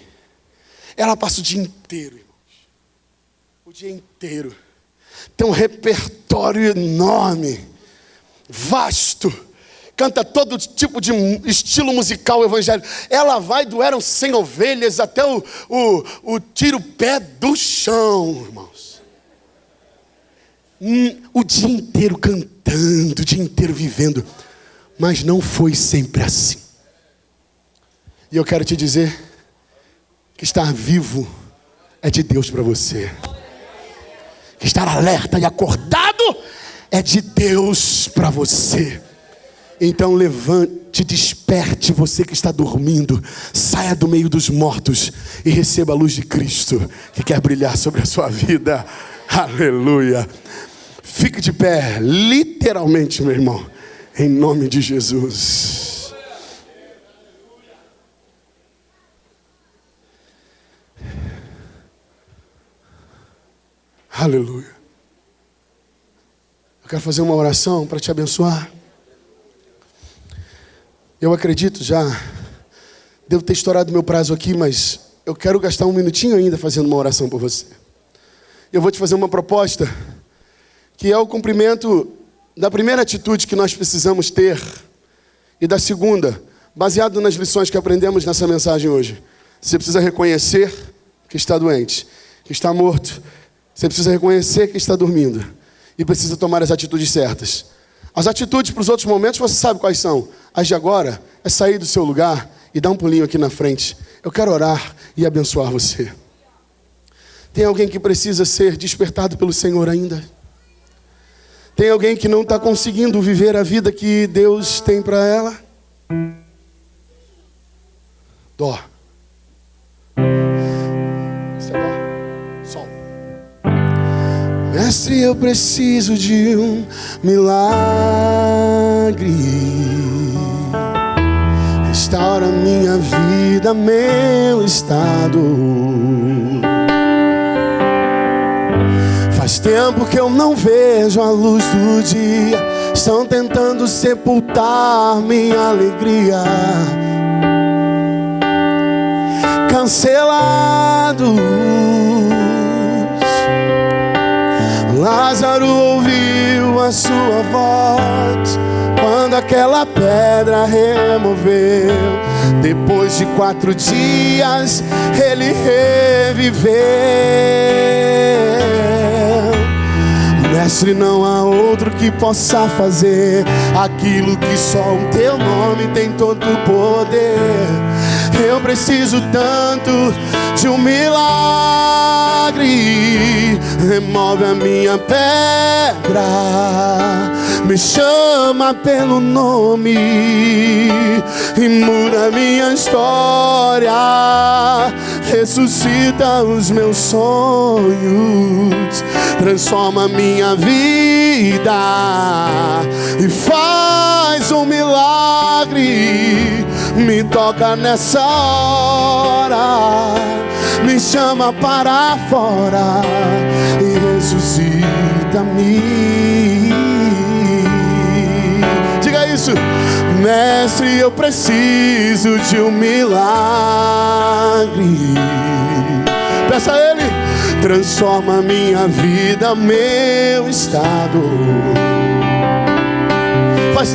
Ela passa o dia inteiro, irmãos. O dia inteiro. Tem um repertório enorme, vasto. Canta todo tipo de estilo musical evangélico. Ela vai do Eram 100 Ovelhas até o Tira o Pé do Chão, irmãos. O dia inteiro cantando, o dia inteiro vivendo. Mas não foi sempre assim. E eu quero te dizer que estar vivo é de Deus para você. Que estar alerta e acordado é de Deus para você. Então levante, desperte você que está dormindo. Saia do meio dos mortos e receba a luz de Cristo que quer brilhar sobre a sua vida. Aleluia. Fique de pé, literalmente, meu irmão, em nome de Jesus. Aleluia. Eu quero fazer uma oração para te abençoar. Eu acredito já, devo ter estourado meu prazo aqui, mas eu quero gastar um minutinho ainda fazendo uma oração por você. Eu vou te fazer uma proposta, que é o cumprimento da primeira atitude que nós precisamos ter, e da segunda, baseado nas lições que aprendemos nessa mensagem hoje. Você precisa reconhecer que está doente, que está morto. Você precisa reconhecer que está dormindo, e precisa tomar as atitudes certas. As atitudes para os outros momentos, você sabe quais são. As de agora é sair do seu lugar e dar um pulinho aqui na frente. Eu quero orar e abençoar você. Tem alguém que precisa ser despertado pelo Senhor ainda? Tem alguém que não está conseguindo viver a vida que Deus tem para ela? Dó. Isso é dó. Sol. Mestre, eu preciso de um milagre. Restaura minha vida, meu estado. Faz tempo que eu não vejo a luz do dia. Estão tentando sepultar minha alegria. Cancelados. Lázaro ouviu a sua voz quando aquela pedra removeu. Depois de 4 dias ele reviveu. Mestre, não há outro que possa fazer aquilo que só o teu nome tem todo o poder. Eu preciso tanto de um milagre. Remove a minha pedra, me chama pelo nome e muda minha história. Ressuscita os meus sonhos, transforma minha vida e faz um milagre. Me toca nessa hora, me chama para fora e ressuscita-me. Diga isso. isso. Mestre, eu preciso de um milagre. Peça a Ele. Transforma minha vida, meu estado. Faz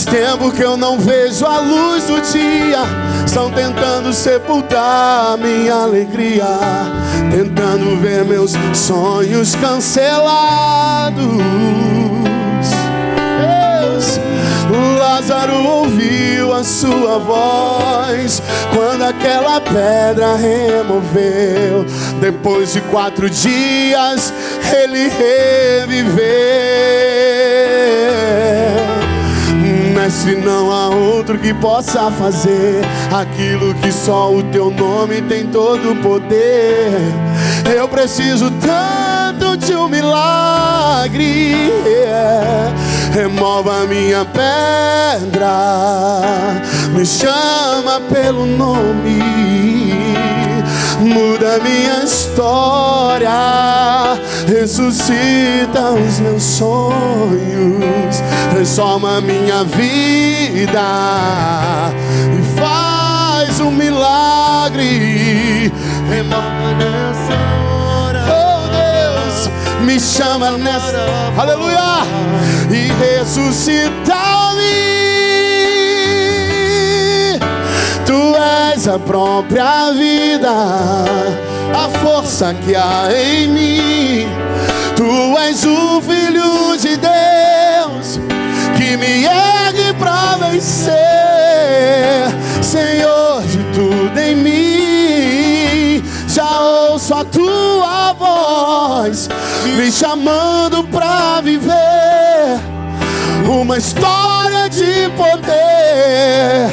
tempo que eu não vejo a luz do dia. Estão tentando sepultar minha alegria, tentando ver meus sonhos cancelados. Deus, Lázaro ouviu a sua voz quando aquela pedra removeu. Depois de 4 dias ele reviveu. Mestre, não há outro que possa fazer aquilo que só o teu nome tem todo o poder. Eu preciso tanto de um milagre. Remova minha pedra, me chama pelo nome, muda minha história, ressuscita os meus sonhos, transforma minha vida e faz um milagre. Remova nessa hora, oh Deus, me chama nessa, aleluia, e ressuscita-me. Tu és a própria vida, a força que há em mim. Tu és o Filho de Deus que me ergue pra vencer. Senhor de tudo em mim, já ouço a tua voz me chamando pra viver uma história de poder.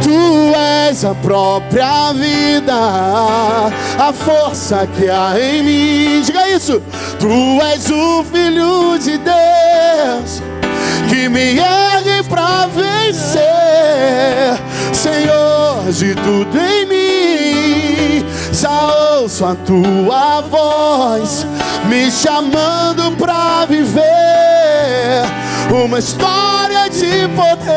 Tu és a própria vida, a força que há em mim. Diga isso. Tu és o Filho de Deus que me ergue pra vencer. Senhor de tudo em mim, já ouço a tua voz me chamando pra viver uma história de poder.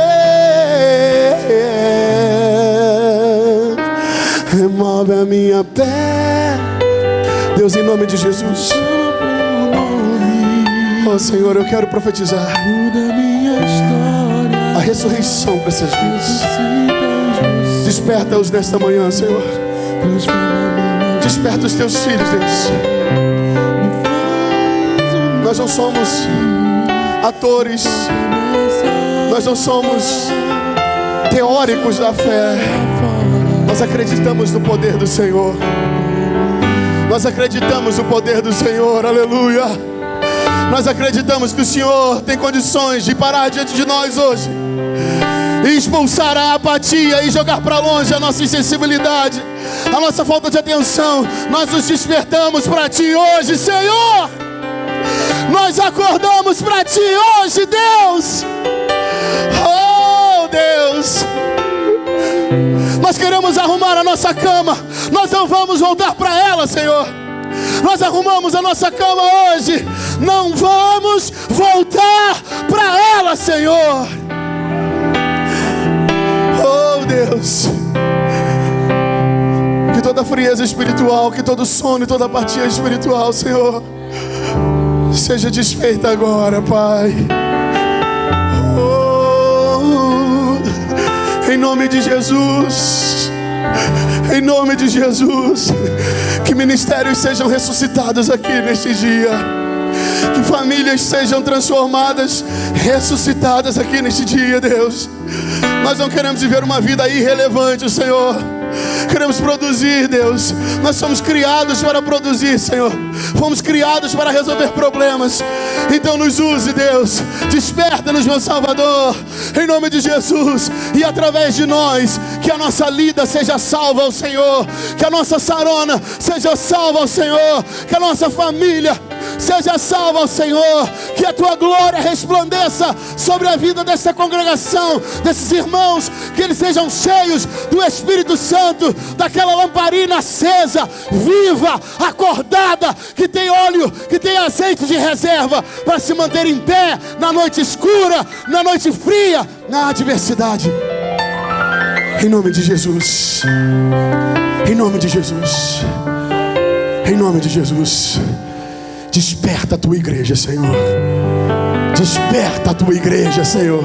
Remove a minha pé, Deus, em nome de Jesus. Oh Senhor, eu quero profetizar a ressurreição para essas vidas. Desperta-os nesta manhã, Senhor. Desperta os teus filhos, Deus. Nós não somos atores, nós não somos teóricos da fé. Nós acreditamos no poder do Senhor. Nós acreditamos no poder do Senhor, aleluia. Nós acreditamos que o Senhor tem condições de parar diante de nós hoje e expulsar a apatia e jogar para longe a nossa insensibilidade, a nossa falta de atenção. Nós nos despertamos para Ti hoje, Senhor. Nós acordamos para Ti hoje, Deus. Oh, Deus, nós queremos arrumar a nossa cama. Nós não vamos voltar para ela, Senhor. Nós arrumamos a nossa cama hoje, não vamos voltar para ela, Senhor. Oh Deus, que toda frieza espiritual, que todo sono e toda apatia espiritual, Senhor, seja desfeita agora, Pai. Oh, em nome de Jesus, em nome de Jesus, que ministérios sejam ressuscitados aqui neste dia, que famílias sejam transformadas, ressuscitadas aqui neste dia, Deus. Nós não queremos viver uma vida irrelevante, Senhor. Queremos produzir, Deus. Nós somos criados para produzir, Senhor. Fomos criados para resolver problemas. Então nos use, Deus. Desperta-nos, meu Salvador, em nome de Jesus. E através de nós, que a nossa Lida seja salva ao Senhor, que a nossa Sarona seja salva ao Senhor, que a nossa família seja salva ao Senhor, Que a tua glória resplandeça sobre a vida dessa congregação, desses irmãos, que eles sejam cheios do Espírito Santo, daquela lamparina acesa, viva, acordada, que tem óleo, que tem azeite de reserva, para se manter em pé na noite escura, na noite fria, na adversidade. Em nome de Jesus. Em nome de Jesus. Em nome de Jesus. Desperta a tua igreja, Senhor. Desperta a tua igreja, Senhor.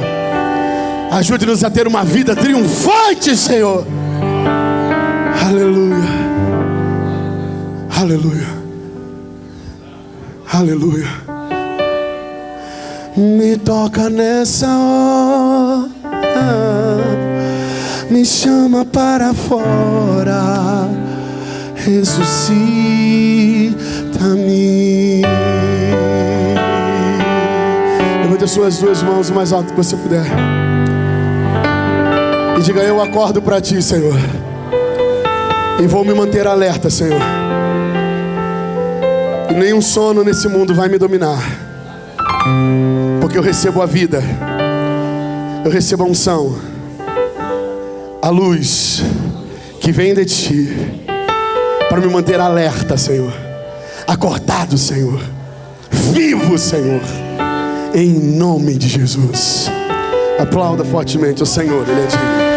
Ajude-nos a ter uma vida triunfante, Senhor. Aleluia. Aleluia. Aleluia. Me toca nessa hora, me chama para fora, ressuscita-me. Levante as suas duas mãos o mais alto que você puder e diga: eu acordo para ti, Senhor, e vou me manter alerta, Senhor, e nenhum sono nesse mundo vai me dominar, porque eu recebo a vida, eu recebo a unção, a luz que vem de ti, para me manter alerta, Senhor, acordado, Senhor, vivo, Senhor, em nome de Jesus. Aplauda fortemente o Senhor, Ele é digno.